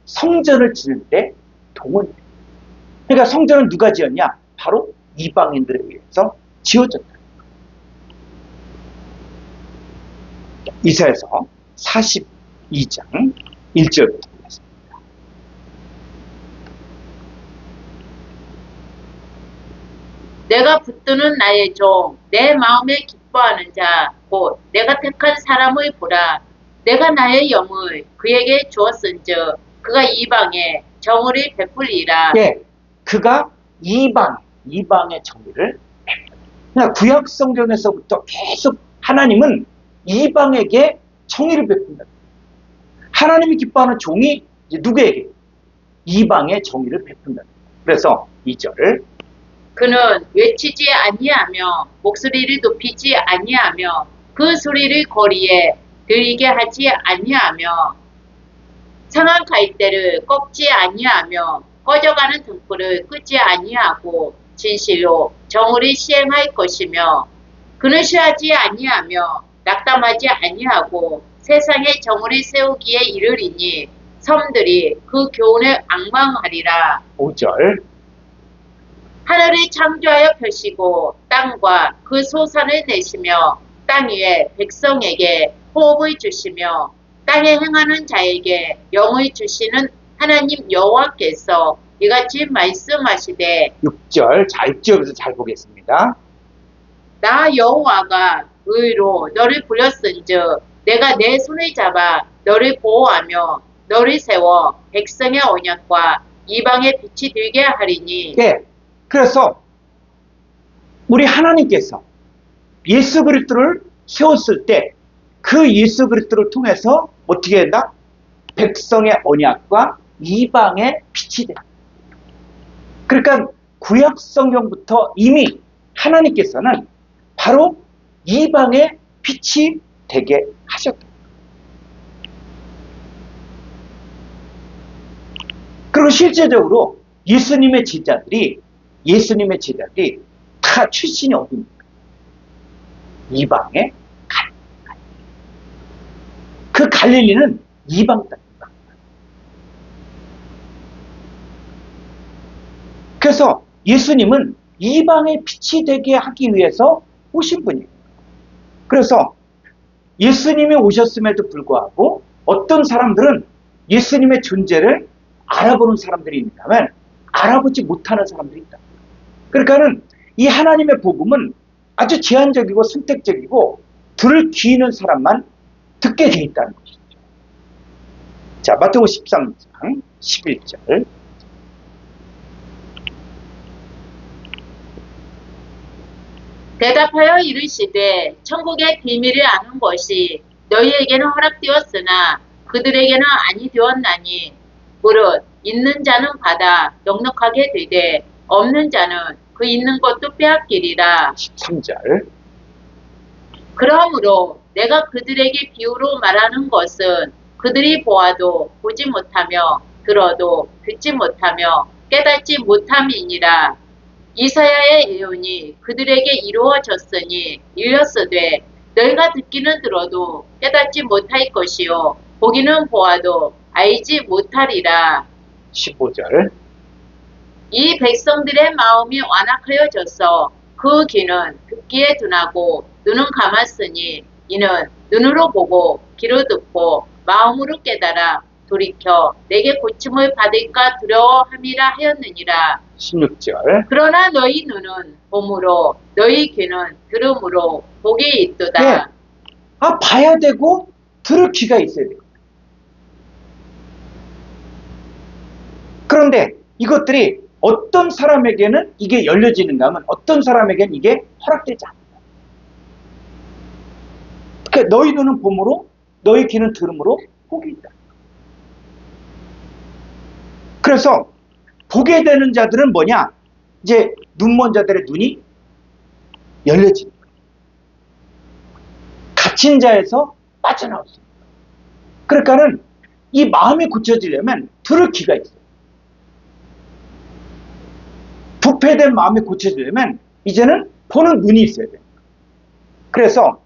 [SPEAKER 1] 성전을 짓는데 동원이 돼. 그러니까 성전은 누가 지었냐? 바로 이방인들에 의해서 지어졌다. 이사야서 42장 1절부터 보겠습니다.
[SPEAKER 2] 내가 붙드는 나의 종, 내 마음에 기뻐하는 자, 곧 내가 택한 사람의 보라. 내가 나의 영을 그에게 주었은즉 그가 이방에 정의를 베풀리라.
[SPEAKER 1] 예, 그가 이방의 정의를 베풀리라. 그러니까 구약 성경에서부터 계속 하나님은 이방에게 정의를 베푼다. 하나님이 기뻐하는 종이 이제 누구에게? 이방의 정의를 베푼다. 그래서 2절
[SPEAKER 2] 그는 외치지 아니하며 목소리를 높이지 아니하며 그 소리를 거리에 들리게 하지 아니하며 상한 갈대를 꺾지 아니하며 꺼져가는 등불을 끄지 아니하고 진실로 정의를 시행할 것이며 그는 쉬하지 아니하며 낙담하지 아니하고 세상에 정의를 세우기에 이르리니 섬들이 그 교훈을 앙망하리라.
[SPEAKER 1] 5절
[SPEAKER 2] 하늘을 창조하여 펴시고 땅과 그 소산을 내시며 땅 위에 백성에게 호흡을 주시며 땅에 행하는 자에게 영을 주시는 하나님 여호와께서 이같이 말씀하시되
[SPEAKER 1] 6절 자 6절에서 잘 보겠습니다.
[SPEAKER 2] 나 여호와가 의로 너를 부렸은즉 내가 내 손을 잡아 너를 보호하며 너를 세워 백성의 언약과 이방의 빛이 되게 하리니.
[SPEAKER 1] 예, 그래서 우리 하나님께서 예수 그리스도를 세웠을 때 그 예수 그리스도를 통해서 어떻게 된다? 백성의 언약과 이방의 빛이 된다. 그러니까 구약 성경부터 이미 하나님께서는 바로 이방의 빛이 되게 하셨다. 그리고 실제적으로 예수님의 제자들이 다 출신이 어디입니까? 이방의 갈릴리. 그 갈릴리는 이방 땅입니다. 그래서 예수님은 이방의 빛이 되게 하기 위해서 오신 분이에요. 그래서 예수님이 오셨음에도 불구하고 어떤 사람들은 예수님의 존재를 알아보는 사람들이 있다면 알아보지 못하는 사람들이 있다. 그러니까는 이 하나님의 복음은 아주 제한적이고 선택적이고 들을 귀 있는 사람만 듣게 돼 있다는 것이죠. 자, 마태복음 13장 11절.
[SPEAKER 2] 대답하여 이르시되 천국의 비밀을 아는 것이 너희에게는 허락되었으나 그들에게는 아니 되었나니 무릇 있는 자는 받아 넉넉하게 되되 없는 자는 그 있는 것도 빼앗기리라.
[SPEAKER 1] 13절.
[SPEAKER 2] 그러므로 내가 그들에게 비유로 말하는 것은 그들이 보아도 보지 못하며 들어도 듣지 못하며 깨닫지 못함이니라. 이사야의 예언이 그들에게 이루어졌으니 이르렀으되 너희가 듣기는 들어도 깨닫지 못할 것이요 보기는 보아도 알지 못하리라.
[SPEAKER 1] 15절.
[SPEAKER 2] 이 백성들의 마음이 완악하여져서 그 귀는 듣기에 둔하고 눈은 감았으니 이는 눈으로 보고 귀로 듣고 마음으로 깨달아 돌이켜 내게 고침을 받을까 두려워함이라 하였느니라.
[SPEAKER 1] 16절.
[SPEAKER 2] 그러나 너희 눈은 봄으로 너희 귀는 들음으로 복이 있도다.
[SPEAKER 1] 네. 봐야 되고 들을 귀가 있어야 돼요. 그런데 이것들이 어떤 사람에게는 이게 열려지는가 하면 어떤 사람에게는 이게 허락되지 않는다. 그러니까 너희 눈은 봄으로 너희 귀는 들음으로 복이 있다. 그래서 보게 되는 자들은 뭐냐? 이제 눈먼 자들의 눈이 열려지는 거예요. 갇힌 자에서 빠져나올 수 있는 거예요. 그러니까는 이 마음이 고쳐지려면 들을 귀가 있어요. 부패된 마음이 고쳐지려면 이제는 보는 눈이 있어야 됩니다. 그래서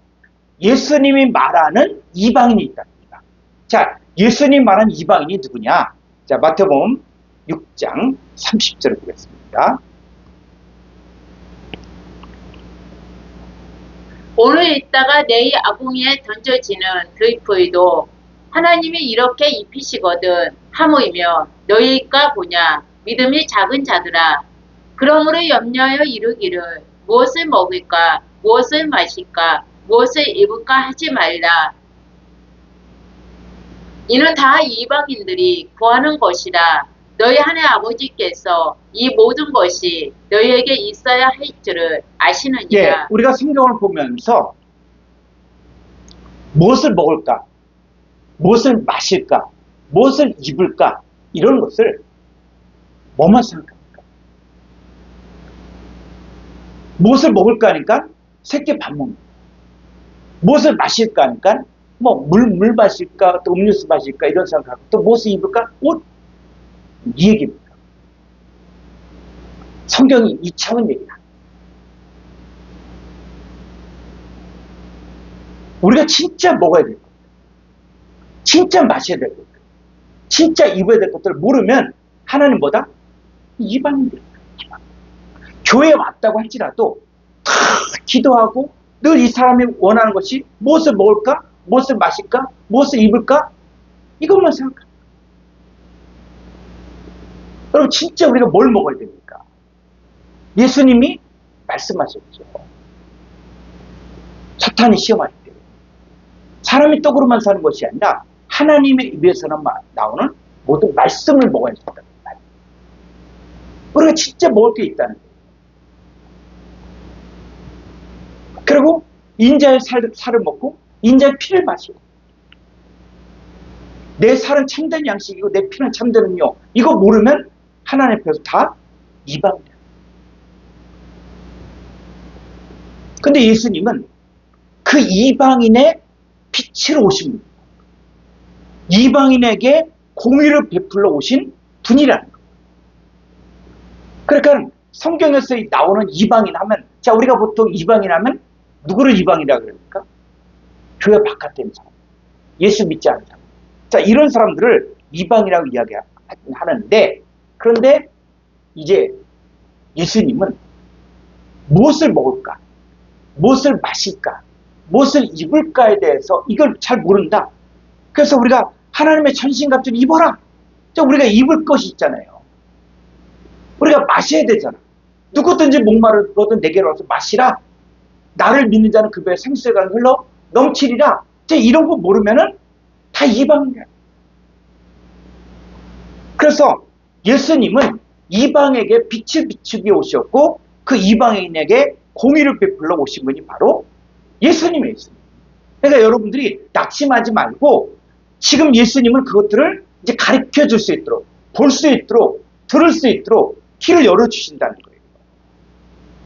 [SPEAKER 1] 예수님이 말하는 이방인이 있답니다. 자, 예수님 말하는 이방인이 누구냐? 자, 마태복음 6장 30절을 보겠습니다.
[SPEAKER 2] 오늘 있다가 내일 아궁이에 던져지는 들풀도 하나님이 이렇게 입히시거든 하모이며 너희가 보냐 믿음이 작은 자들아 그러므로 염려하여 이르기를 무엇을 먹을까 무엇을 마실까 무엇을 입을까 하지 말라. 이는 다 이방인들이 구하는 것이라. 너희 하나님 아버지께서 이 모든 것이 너희에게 있어야 할 줄을 아시느니라.
[SPEAKER 1] 예, 우리가 성경을 보면서 무엇을 먹을까, 무엇을 마실까, 무엇을 입을까 이런 것을 뭐만 생각합니까? 무엇을 먹을까 하니까 새끼 밥 먹는 거예요. 무엇을 마실까 하니까 뭐 물 마실까 또 음료수 마실까 이런 생각하고 또 무엇을 입을까? 옷. 이 얘기입니다. 성경이 이 차원 얘기다. 우리가 진짜 먹어야 될 것들, 진짜 마셔야 될 것들, 진짜 입어야 될 것들을 모르면 하나님 뭐다? 이방인들입니다. 교회에 왔다고 할지라도 다 기도하고 늘 이 사람이 원하는 것이 무엇을 먹을까? 무엇을 마실까? 무엇을 입을까? 이것만 생각합니다. 여러분 진짜 우리가 뭘 먹어야 됩니까? 예수님이 말씀하셨죠. 사탄이 시험할 때 사람이 떡으로만 사는 것이 아니라 하나님의 입에서는 나오는 모든 말씀을 먹어야 된다는 말. 우리가 진짜 먹을 게 있다는 거예요. 그리고 인자의 살을 먹고 인자의 피를 마시고 내 살은 참된 양식이고 내 피는 참된 음료. 이거 모르면 하나님 앞에서 다 이방이다. 근데 예수님은 그 이방인의 빛으로 오신 분입니다. 이방인에게 공의를 베풀러 오신 분이라는 거예요. 그러니까 성경에서 나오는 이방인 하면, 자, 우리가 보통 이방인 하면 누구를 이방이라고 그럽니까? 교회 바깥에 있는 사람, 예수 믿지 않는 사람. 자, 이런 사람들을 이방이라고 이야기하는데, 그런데 이제 예수님은 무엇을 먹을까, 무엇을 마실까, 무엇을 입을까에 대해서 이걸 잘 모른다. 그래서 우리가 하나님의 천신갑주를 입어라. 자, 우리가 입을 것이 있잖아요. 우리가 마셔야 되잖아. 누구든지 목마르거든 내게로 와서 마시라. 나를 믿는 자는 그 배에 생수의 강이 흘러 넘치리라. 자, 이런 거 모르면은 다 이방이야. 그래서 예수님은 이방에게 빛을 비추기 오셨고 그 이방인에게 공의를 베풀러 오신 분이 바로 예수님이에요. 그러니까 여러분들이 낙심하지 말고 지금 예수님은 그것들을 이제 가르쳐 줄 수 있도록, 볼 수 있도록, 들을 수 있도록 길을 열어주신다는 거예요.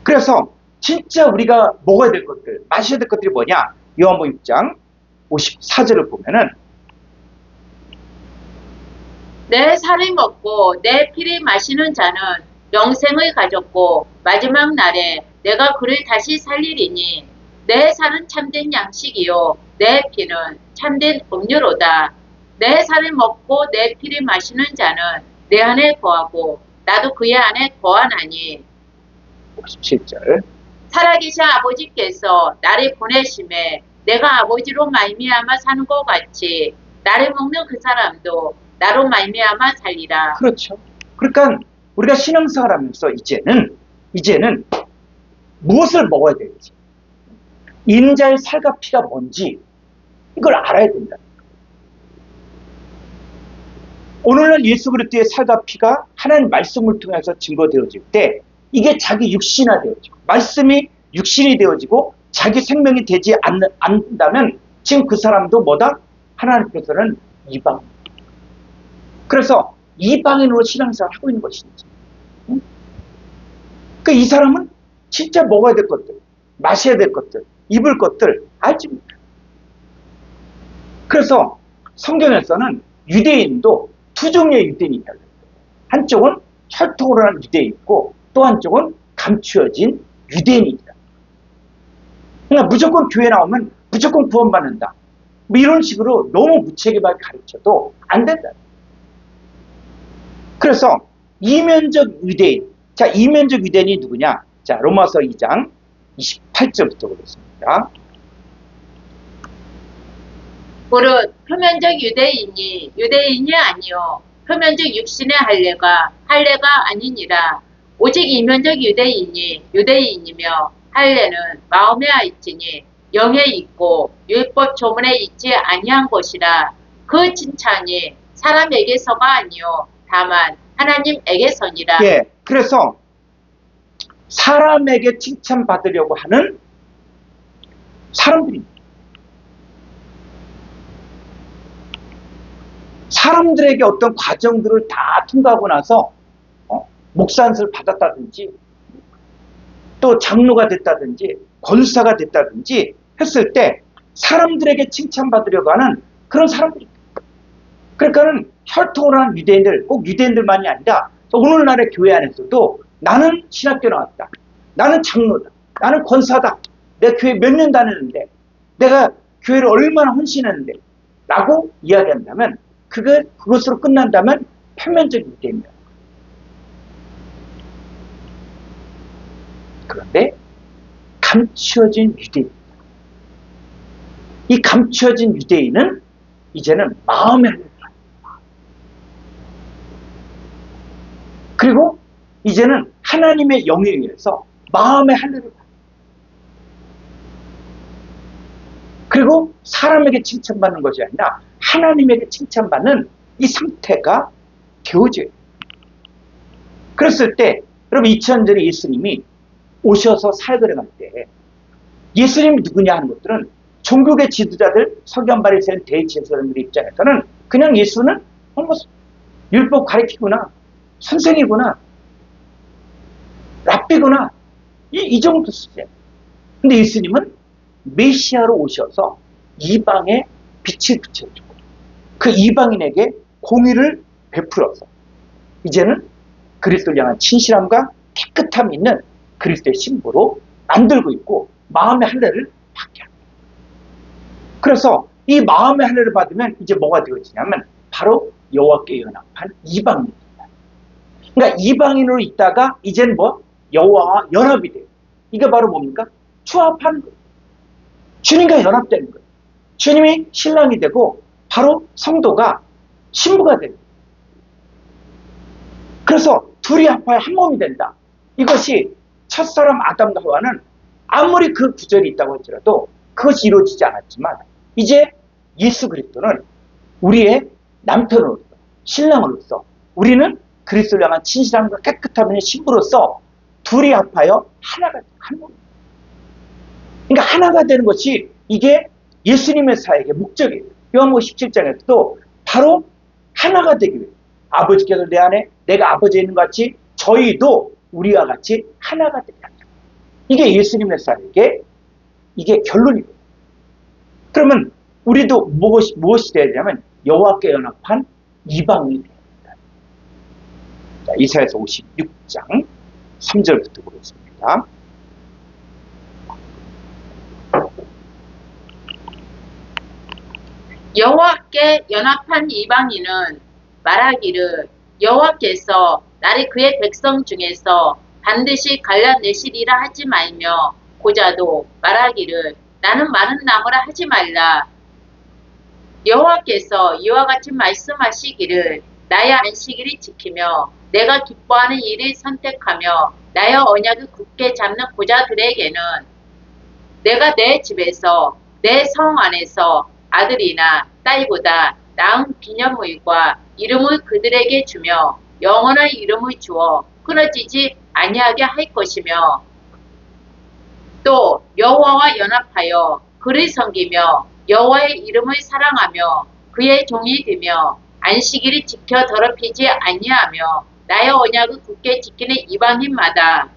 [SPEAKER 1] 그래서 진짜 우리가 먹어야 될 것들, 마셔야 될 것들이 뭐냐? 요한복음 6장 54절을 보면은
[SPEAKER 2] 내 살을 먹고 내 피를 마시는 자는 영생을 가졌고 마지막 날에 내가 그를 다시 살리리니 내 살은 참된 양식이요 내 피는 참된 음료로다. 내 살을 먹고 내 피를 마시는 자는 내 안에 거하고 나도 그의 안에 거하나니
[SPEAKER 1] 57절
[SPEAKER 2] 살아계신 아버지께서 나를 보내심에 내가 아버지로 말미암아 사는 것 같이 나를 먹는 그 사람도 나로 말미암아 살리라.
[SPEAKER 1] 그렇죠. 그러니까 우리가 신앙생활 하면서 이제는 무엇을 먹어야 될지, 인자의 살과 피가 뭔지 이걸 알아야 된다. 오늘날 예수 그리스도의 살과 피가 하나님 말씀을 통해서 증거되어질 때 이게 자기 육신화되어지고 말씀이 육신이 되어지고 자기 생명이 되지 않는다면 지금 그 사람도 뭐다? 하나님께서는 이방. 그래서 이방인으로 신앙생활을 하고 있는 것이지. 그러니까 이 사람은 진짜 먹어야 될 것들, 마셔야 될 것들, 입을 것들 알지 못해. 그래서 성경에서는 유대인도 두 종류의 유대인이 있다. 한쪽은 혈통으로 한 유대인이 있고 또 한쪽은 감추어진 유대인이 있다. 그러니까 무조건 교회 나오면 무조건 구원받는다. 뭐 이런 식으로 너무 무책임하게 가르쳐도 안 된다. 그래서 이면적 유대인. 자, 이면적 유대인이 누구냐? 자, 로마서 2장 28절부터 보겠습니다.
[SPEAKER 2] 무릇 표면적 유대인이 아니요 표면적 육신의 할례가 아니니라. 오직 이면적 유대인이며 할례는 마음에 있지니 영에 있고 율법 조문에 있지 아니한 것이라. 그 칭찬이 사람에게서가 아니요 다만 하나님에게서니라.
[SPEAKER 1] 예, 그래서 사람에게 칭찬받으려고 하는 사람들입니다. 사람들에게 어떤 과정들을 다 통과하고 나서 목사안수를 받았다든지 또 장로가 됐다든지 권사가 됐다든지 했을 때 사람들에게 칭찬받으려고 하는 그런 사람들입니다. 그러니까는 혈통을 유대인들, 꼭 유대인들만이 아니라 오늘날의 교회 안에서도 나는 신학교 나왔다, 나는 장로다, 나는 권사다, 내가 교회 몇 년 다녔는데, 내가 교회를 얼마나 헌신했는데 라고 이야기한다면 그것으로 끝난다면 표면적 유대인이다. 그런데 감추어진 유대인, 이 감추어진 유대인은 이제는 마음의 할례를 합니다. 그리고 이제는 하나님의 영에 의해서 마음의 할례를 합니다. 그리고 사람에게 칭찬받는 것이 아니라 하나님에게 칭찬받는 이 상태가 되어져요. 그랬을 때 여러분 2000년 전에 예수님이 오셔서 사역을 해갈 때 예수님이 누구냐 하는 것들은 종교계 지도자들, 서기관 바리새인 대제사장들의 입장에서는 그냥 예수는 율법 가르치구나, 선생이구나, 랍비구나, 이 정도 수준. 근데 예수님은 메시아로 오셔서 이방에 빛을 비춰주고 그 이방인에게 공의를 베풀어서 이제는 그리스도를 향한 진실함과 깨끗함이 있는 그리스도의 신부로 만들고 있고 마음의 할례를 받게 합니다. 그래서 이 마음의 할례를 받으면 이제 뭐가 되어지냐면 바로 여호와께 연합한 이방인입니다. 그러니까 이방인으로 있다가 이제는 여호와와 연합이 돼요. 이게 바로 뭡니까? 추합하는 거예요. 주님과 연합되는 거예요. 주님이 신랑이 되고 바로 성도가 신부가 됩니다. 그래서 둘이 합하여 한 몸이 된다. 이것이 첫사람 아담과 하와는 아무리 그 구절이 있다고 할지라도 그것이 이루어지지 않았지만 이제 예수 그리스도는 우리의 남편으로서 신랑으로서 우리는 그리스도를 향한 진실함과 깨끗함의 신부로서 둘이 합하여 하나가 한 몸입니다. 그러니까 하나가 되는 것이 이게 예수님의 사역의 목적이에요. 요한복음 17장에서도 바로 하나가 되기 위해 아버지께서 내 안에 내가 아버지에 있는 것 같이 저희도 우리와 같이 하나가 되다. 이게 예수님의 사역의 이게 결론이거든요. 그러면 우리도 무엇이 되어야 되냐면 여호와께 연합한 이방인이 되어야 됩니다. 자, 이사야서 56장 3절부터 보겠습니다.
[SPEAKER 2] 여호와께 연합한 이방인은 말하기를 여호와께서 나를 그의 백성 중에서 반드시 갈라내시리라 하지 말며 고자도 말하기를 나는 많은 나무라 하지 말라. 여호와께서 이와 같이 말씀하시기를 나의 안식일을 지키며 내가 기뻐하는 일을 선택하며 나의 언약을 굳게 잡는 고자들에게는 내가 내 집에서 내 성 안에서 아들이나 딸보다 나은 기념물과 이름을 그들에게 주며 영원한 이름을 주어 끊어지지 아니하게 할 것이며 또 여호와와 연합하여 그를 섬기며 여호와의 이름을 사랑하며 그의 종이 되며 안식일을 지켜 더럽히지 아니하며 나의 언약을 굳게 지키는 이방인마다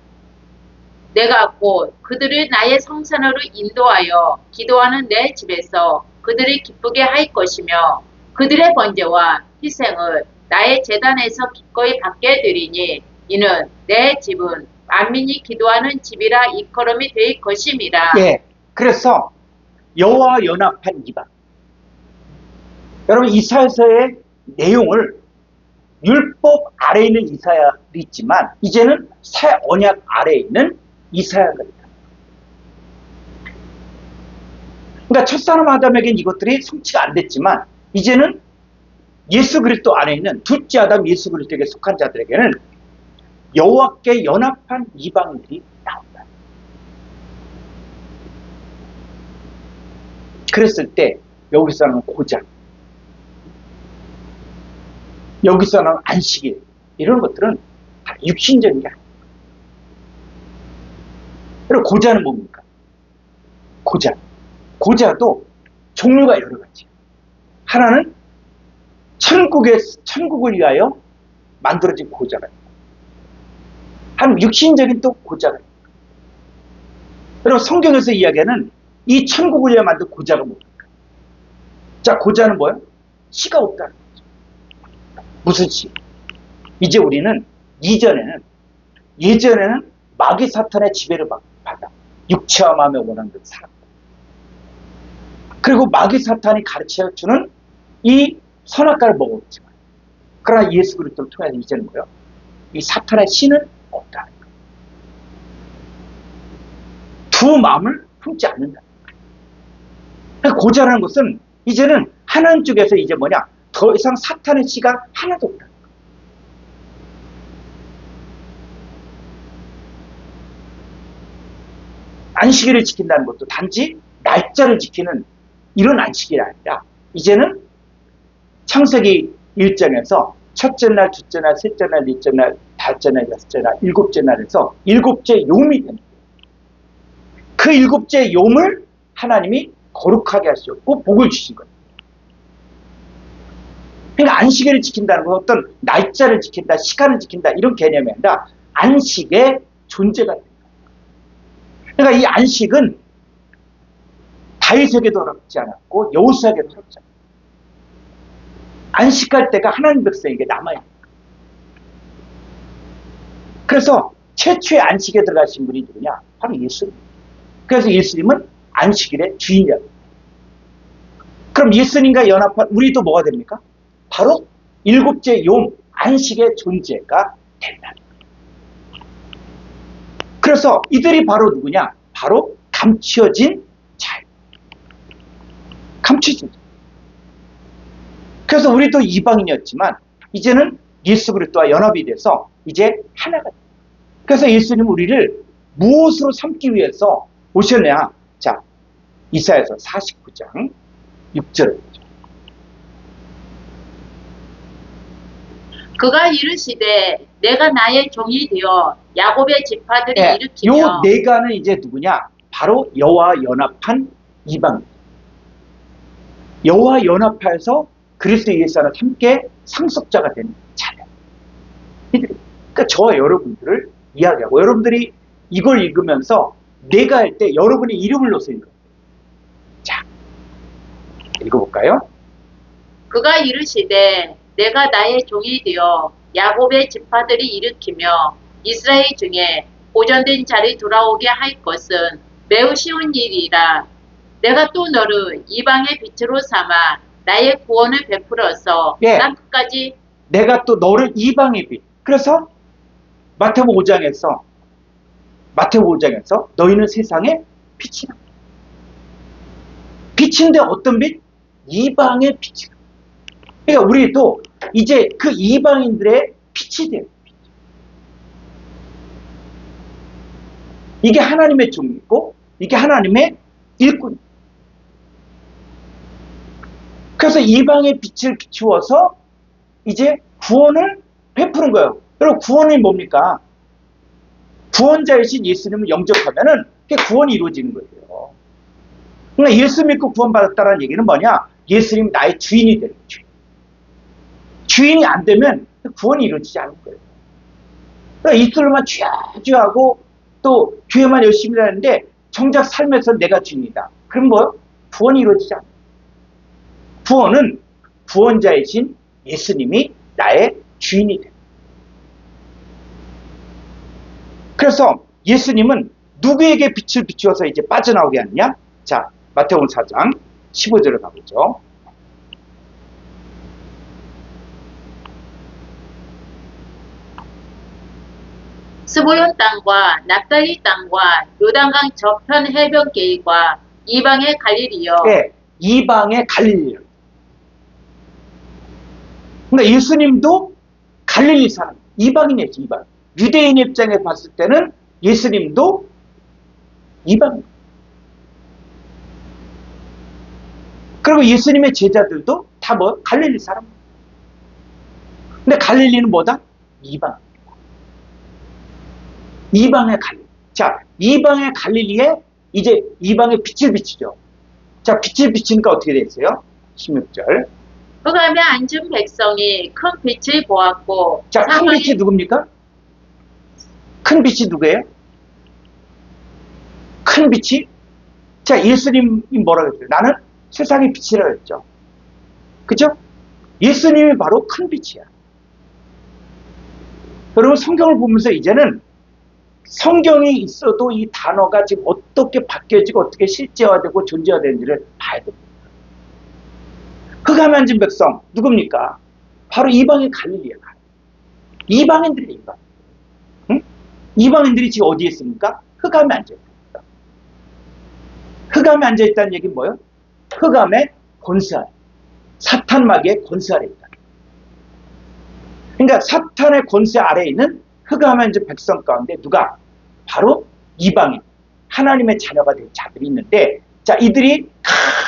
[SPEAKER 2] 내가 곧 그들을 나의 성산으로 인도하여 기도하는 내 집에서 그들을 기쁘게 할 것이며 그들의 번제와 희생을 나의 제단에서 기꺼이 받게 되리니 이는 내 집은 만민이 기도하는 집이라 일컬음이 될 것임이라.
[SPEAKER 1] 예, 그래서 여호와 연합한 이방. 여러분 이사야서의 내용을 율법 아래에 있는 이사야도 있지만 이제는 새 언약 아래에 있는 이사야가 있다. 그러니까 첫사람 아담에게는 이것들이 성취가 안 됐지만 이제는 예수 그리스도 안에 있는 둘째 아담 예수 그리스도에게 속한 자들에게는 여호와께 연합한 이방인들이 나온다. 그랬을 때 여기서는 고장, 여기서는 안식일 이런 것들은 다 육신적인 게 아니에요. 그리고 고자는 뭡니까? 고자도 종류가 여러 가지. 하나는 천국을 위하여 만들어진 고자가 있고, 한 육신적인 또 고자가 있고. 여러분 성경에서 이야기하는 이 천국을 위하여 만든 고자가 뭡니까? 자, 고자는 뭐예요? 씨가 없다는 거죠. 무슨 씨? 이제 우리는 예전에는 마귀 사탄의 지배를 받아 육체와 마음에 원하는 대로 살았다. 그리고 마귀 사탄이 가르쳐주는 이 선악과를 먹었지만, 그러나 예수 그리스도를 통해서 이제는 뭐예요? 이 사탄의 씨는 없다는 거예요. 두 마음을 품지 않는다는 거예요. 고자라는 것은 이제는 하나님 쪽에서 이제 뭐냐? 더 이상 사탄의 씨가 하나도 없다는 거예요. 안식일을 지킨다는 것도 단지 날짜를 지키는 이런 안식일이 아니라 이제는 창세기 1장에서 첫째 날, 둘째 날, 셋째 날, 넷째 날, 다섯째 날, 여섯째 날, 일곱째 날에서 일곱째 요음이 되는 거예요. 그 일곱째 요음을 하나님이 거룩하게 하셨고 복을 주신 거예요. 그러니까 안식일을 지킨다는 건 어떤 날짜를 지킨다, 시간을 지킨다 이런 개념이 아니라 안식의 존재가 됩니다. 그러니까 이 안식은 다윗에게도 어렵지 않았고 여호수아에게도 어렵지 않았고, 안식할 때가 하나님 백성에게 남아야 합니다. 그래서 최초의 안식에 들어가신 분이 누구냐? 바로 예수님. 그래서 예수님은 안식일의 주인이라고 합니다. 그럼 예수님과 연합한 우리도 뭐가 됩니까? 바로 일곱째 용 안식의 존재가 된다. 그래서 이들이 바로 누구냐? 바로 감추어진 자유. 감추어진 자유. 그래서 우리도 이방인이었지만 이제는 예수 그리스도와 연합이 돼서 이제 하나가 됩니다. 그래서 예수님은 우리를 무엇으로 삼기 위해서 오셨냐? 자, 이사야서 49장 6절을 보죠.
[SPEAKER 2] 그가 이르시되 내가 나의 종이 되어 야곱의 지파들이
[SPEAKER 1] 네,
[SPEAKER 2] 일으키며,
[SPEAKER 1] 요 내가는 이제 누구냐? 바로 여호와 연합한 이방인. 여호와 연합해서 그리스도 예수와 함께 상속자가 되는 자들. 그러니까 저와 여러분들을 이야기하고, 여러분들이 이걸 읽으면서 내가 할 때 여러분의 이름을 넣어서 읽어요. 자, 읽어볼까요?
[SPEAKER 2] 그가 이르시되 내가 나의 종이 되어 야곱의 지파들이 일으키며 이스라엘 중에 보존된 자리 돌아오게 할 것은 매우 쉬운 일이라. 내가 또 너를 이방의 빛으로 삼아 나의 구원을 베풀어서
[SPEAKER 1] 예.
[SPEAKER 2] 땅끝까지.
[SPEAKER 1] 내가 또 너를 이방의 빛. 그래서 마태복음 5장에서 너희는 세상의 빛이다. 빛인데 어떤 빛? 이방의 빛이다. 그러니까 우리도 이제 그 이방인들의 빛이 돼요. 이게 하나님의 종이고 이게 하나님의 일꾼. 그래서 이방의 빛을 비추어서 이제 구원을 베푸는 거예요. 여러분 구원이 뭡니까? 구원자이신 예수님을 영접하면은 그게 구원이 이루어지는 거예요. 그러니까 예수 믿고 구원받았다는 얘기는 뭐냐? 예수님 나의 주인이 되는 거예요. 주인이 안 되면 구원이 이루어지지 않을 거예요. 그러니까 입술로만 쥐하고 또 교회만 열심히 하는데 정작 삶에서 내가 주인이다. 그럼 뭐요? 구원이 이루어지지 않아요. 구원은 구원자이신 예수님이 나의 주인이 돼요. 그래서 예수님은 누구에게 빛을 비추어서 이제 빠져나오게 하느냐? 자, 마태복음 4장 15절을 가보죠.
[SPEAKER 2] 스불론 땅과 납달리 땅과 요단강 저편 해변길과 이방의 갈릴리여.
[SPEAKER 1] 예, 이방의 갈릴리. 그러니까 예수님도 갈릴리 사람, 이방인이었죠, 이방. 유대인 입장에 봤을 때는 예수님도 이방인. 그리고 예수님의 제자들도 다 뭐? 갈릴리 사람. 근데 갈릴리는 뭐다? 이방. 이방의 갈릴리. 자, 이방의 갈릴리에 이제 이방의 빛을 비추죠. 자, 빛을 비치니까 어떻게 됐어요? 16절.
[SPEAKER 2] 흑암에 앉은 백성이 큰 빛을 보았고.
[SPEAKER 1] 자, 큰 빛이 누굽니까? 큰 빛이 누구예요? 큰 빛이? 자, 예수님이 뭐라고 했어요? 나는 세상의 빛이라고 했죠. 그죠? 예수님이 바로 큰 빛이야. 여러분, 성경을 보면서 이제는 성경이 있어도 이 단어가 지금 어떻게 바뀌어지고 어떻게 실제화되고 존재화되는지를 봐야 됩니다. 흑암에 앉은 백성, 누굽니까? 바로 이방의 갈릴리야. 이방인들이에요, 이방. 응? 이방인들이 지금 어디에 있습니까? 흑암에 앉아있다. 흑암에 앉아있다는 얘기는 뭐예요? 흑암의 권세 아래, 사탄 마귀의 권세 아래 있다. 그러니까 사탄의 권세 아래에 있는 흑암에 앉은 백성 가운데 누가? 바로 이방인, 하나님의 자녀가 된 자들이 있는데, 자, 이들이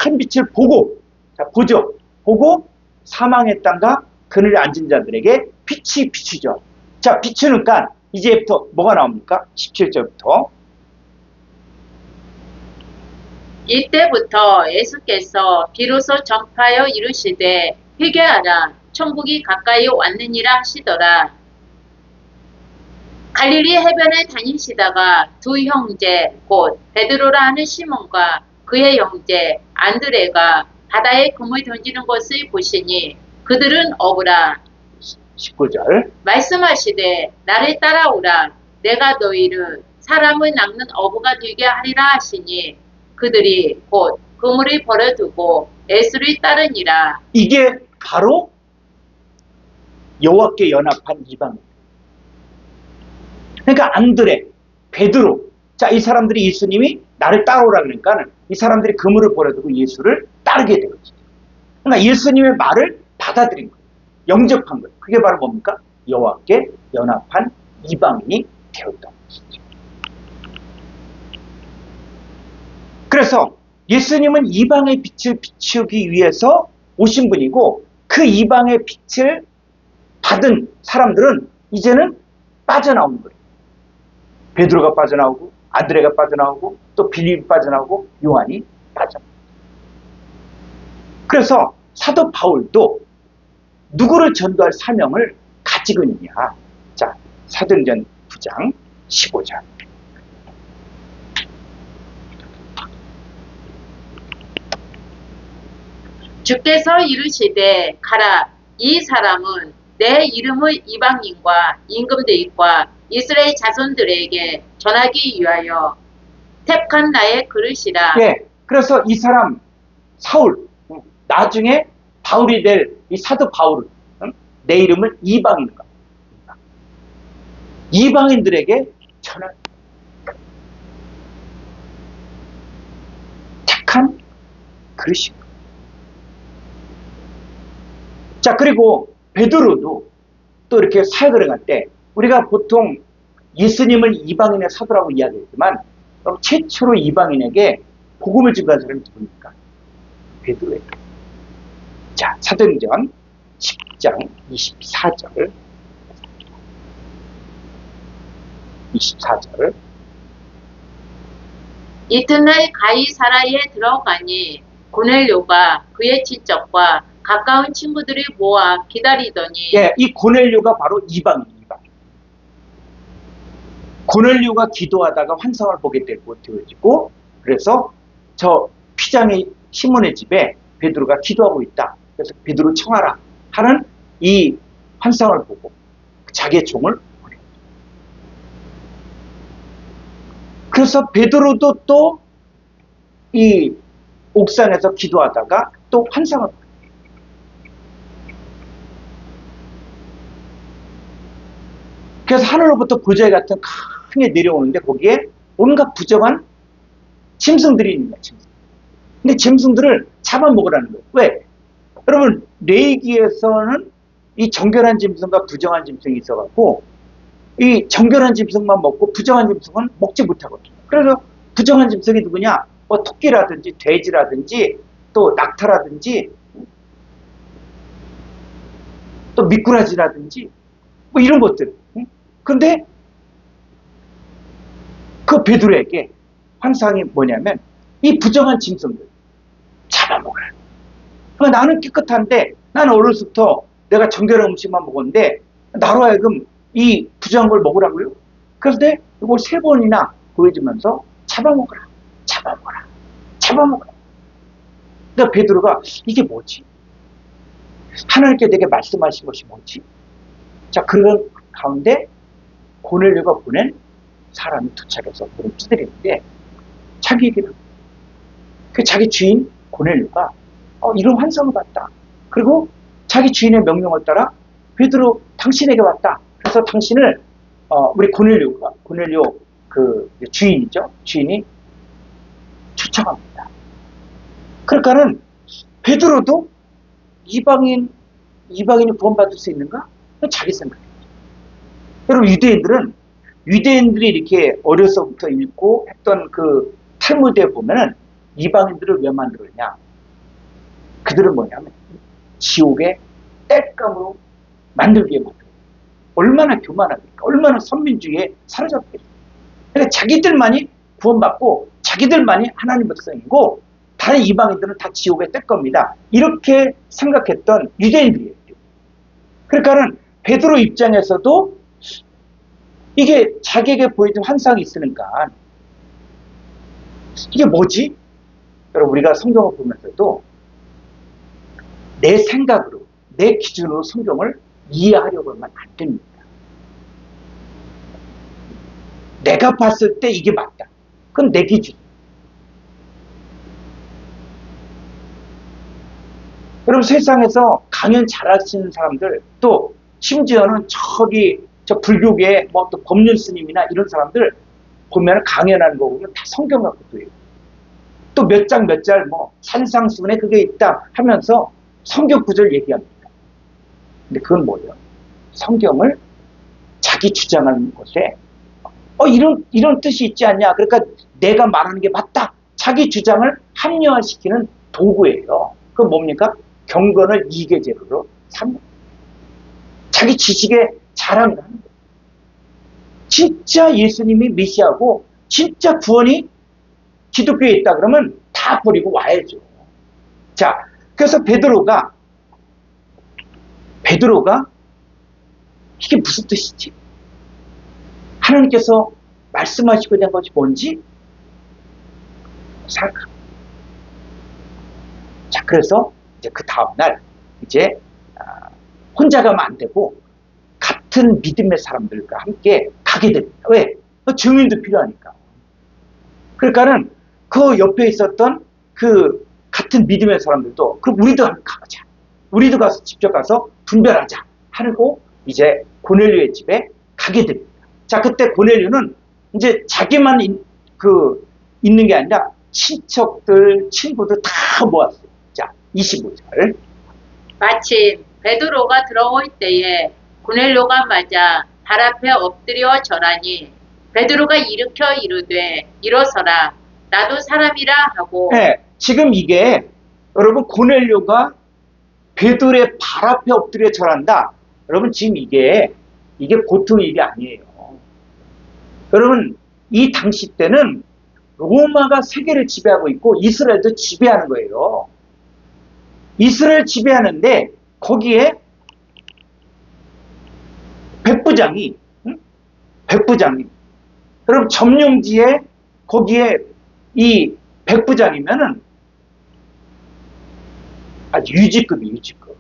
[SPEAKER 1] 큰 빛을 보고, 자, 보죠. 보고 사망의 땅과 그늘에 앉은 자들에게 빛이 비추죠. 자, 비추니까 이제부터 뭐가 나옵니까? 17절부터.
[SPEAKER 2] 이때부터 예수께서 비로소 전파하여 이르시되 회개하라 천국이 가까이 왔느니라 하시더라. 갈릴리 해변에 다니시다가 두 형제 곧 베드로라 하는 시몬과 그의 형제 안드레가 바다에 금을 던지는 것을 보시니 그들은 어부라.
[SPEAKER 1] 19절.
[SPEAKER 2] 말씀하시되 나를 따라오라. 내가 너희를 사람을 낚는 어부가 되게 하리라 하시니 그들이 곧 그물을 버려두고 예수를 따르니라.
[SPEAKER 1] 이게 바로 여호와께 연합한 이방인. 그러니까 안드레, 베드로, 자, 이 사람들이 예수님이 나를 따라오라 그러니까 이 사람들이 그물을 버려두고 예수를 따르게 된 거죠. 그러니까 예수님의 말을 받아들인 거예요. 영접한 거예요. 그게 바로 뭡니까? 여호와께 연합한 이방인이 되었다는 것이죠. 그래서 예수님은 이방의 빛을 비추기 위해서 오신 분이고, 그 이방의 빛을 받은 사람들은 이제는 빠져나오는 거예요. 베드로가 빠져나오고, 안드레가 빠져나오고, 또 빌립이 빠져나오고, 요한이 빠져나오고. 그래서 사도 바울도 누구를 전도할 사명을 가지고 있느냐. 자, 사도행전 9장 15절.
[SPEAKER 2] 주께서 이르시되 가라. 이 사람은 내 이름을 이방인과 임금들과 이스라엘 자손들에게 전하기 위하여 택한 나의 그릇이라.
[SPEAKER 1] 예, 그래서 이 사람 사울, 나중에 바울이 될 이 사도 바울은 내 이름을 이방인과 이방인들에게 전할 택한 그릇입니다. 자, 그리고 베드로도 또 이렇게 사역을 할 때 우리가 보통 예수님을 이방인의 사도라고 이야기했지만 최초로 이방인에게 복음을 증거한 사람이 누굽니까? 베드로예요. 자, 사도행전 10장 24절. 24절.
[SPEAKER 2] 이튿날 가이사라에 들어가니 고넬료가 그의 친척과 가까운 친구들을 모아 기다리더니.
[SPEAKER 1] 예, 이 고넬료가 바로 이방인이에요. 고넬료가 기도하다가 환상을 보게 되어지고, 그래서 저 피장의 시몬의 집에 베드로가 기도하고 있다. 그래서 베드로 청하라 하는 이 환상을 보고 자기의 종을 보내요. 그래서 베드로도 또 이 옥상에서 기도하다가 또 환상을 봐요. 그래서 하늘로부터 보자기 같은 강에 내려오는데 거기에 온갖 부정한 짐승들이 있는 거예요. 짐승. 근데 짐승들을 잡아먹으라는 거예요. 왜? 여러분 레위기에서는 이 정결한 짐승과 부정한 짐승이 있어갖고 이 정결한 짐승만 먹고 부정한 짐승은 먹지 못하거든요. 그래서 부정한 짐승이 누구냐? 뭐 토끼라든지 돼지라든지 또 낙타라든지 또 미꾸라지라든지 뭐 이런 것들. 근데 그 베드로에게 환상이 뭐냐면 이 부정한 짐승들 잡아먹으라. 그러니까 나는 깨끗한데 나는 어려서부터 내가 정결한 음식만 먹었는데 나로 하여금 이 부정한 걸 먹으라고요? 그런데 이걸 3번이나 보여주면서 잡아먹어라, 잡아먹어라, 잡아먹어라. 그러니까 베드로가 이게 뭐지? 하나님께 내게 말씀하신 것이 뭐지? 자, 그런 가운데 고넬료가 보낸 사람이 도착해서 문을 두드리는데 자기 얘기를 합니다. 그 자기 주인 고넬료가 이런 환상을 봤다. 그리고 자기 주인의 명령을 따라 베드로 당신에게 왔다. 그래서 당신을 우리 고넬료 그 주인이죠. 주인이 초청합니다. 그러니까는 베드로도 이방인이 구원받을 수 있는가? 자기 생각이에요. 여러분 유대인들이 이렇게 어려서부터 읽고 했던 그 탈무드에 보면은 이방인들을 왜 만들었냐? 그들은 뭐냐면 지옥의 땔감으로 만들기에 만들어요. 얼마나 교만합니까? 얼마나 선민주의에 사로잡혀요. 그러니까 자기들만이 구원받고 자기들만이 하나님 백성이고 다른 이방인들은 다 지옥의 땔감이다. 이렇게 생각했던 유대인들이에요. 그러니까는 베드로 입장에서도 이게 자기에게 보이던 환상이 있으니까 이게 뭐지? 여러분 우리가 성경을 보면서도 내 생각으로 내 기준으로 성경을 이해하려고 하면 안 됩니다. 내가 봤을 때 이게 맞다. 그건 내 기준. 여러분 세상에서 강연 잘하시는 사람들 또 심지어는 저 불교계 뭐 또 법륜 스님이나 이런 사람들 보면 강연하는 거 보면 다 성경 갖고 해요. 또 몇 장 뭐 산상수훈에 그게 있다 하면서 성경 구절 얘기합니다. 근데 그건 뭐예요? 성경을 자기 주장하는 것에 이런 뜻이 있지 않냐? 그러니까 내가 말하는 게 맞다. 자기 주장을 합리화시키는 도구예요. 그건 뭡니까? 경건을 이계제로 삼는 자기 지식에 자랑을 하는 거예요. 진짜 예수님이 메시아고 진짜 구원이 기독교에 있다 그러면 다 버리고 와야죠. 자, 그래서 베드로가 이게 무슨 뜻이지? 하나님께서 말씀하시고 있는 것이 뭔지 생각합니다. 자, 그래서 이제 그 다음날 이제 혼자 가면 안 되고 같은 믿음의 사람들과 함께 가게 됩니다. 왜? 증인도 필요하니까. 그러니까는 그 옆에 있었던 그 같은 믿음의 사람들도 그럼 우리도 한번 가보자. 우리도 가서 직접 가서 분별하자 하고 이제 고넬료의 집에 가게 됩니다. 자, 그때 고넬료는 이제 자기만 있는 게 아니라 친척들, 친구들 다 모았어요. 자, 25절.
[SPEAKER 2] 마침 베드로가 들어올 때에 고넬료가 맞아 발 앞에 엎드려 절하니 베드로가 일으켜 이르되 일어서라 나도 사람이라 하고.
[SPEAKER 1] 네, 지금 이게 여러분 고넬료가 베드로의 발 앞에 엎드려 절한다. 여러분 지금 이게 보통 일이 아니에요. 여러분 이 당시 때는 로마가 세계를 지배하고 있고 이스라엘도 지배하는 거예요. 이스라엘 지배하는데 거기에 백부장이 여러분 점령지에 거기에 이 백부장이면은 아주 유지급이 유지급.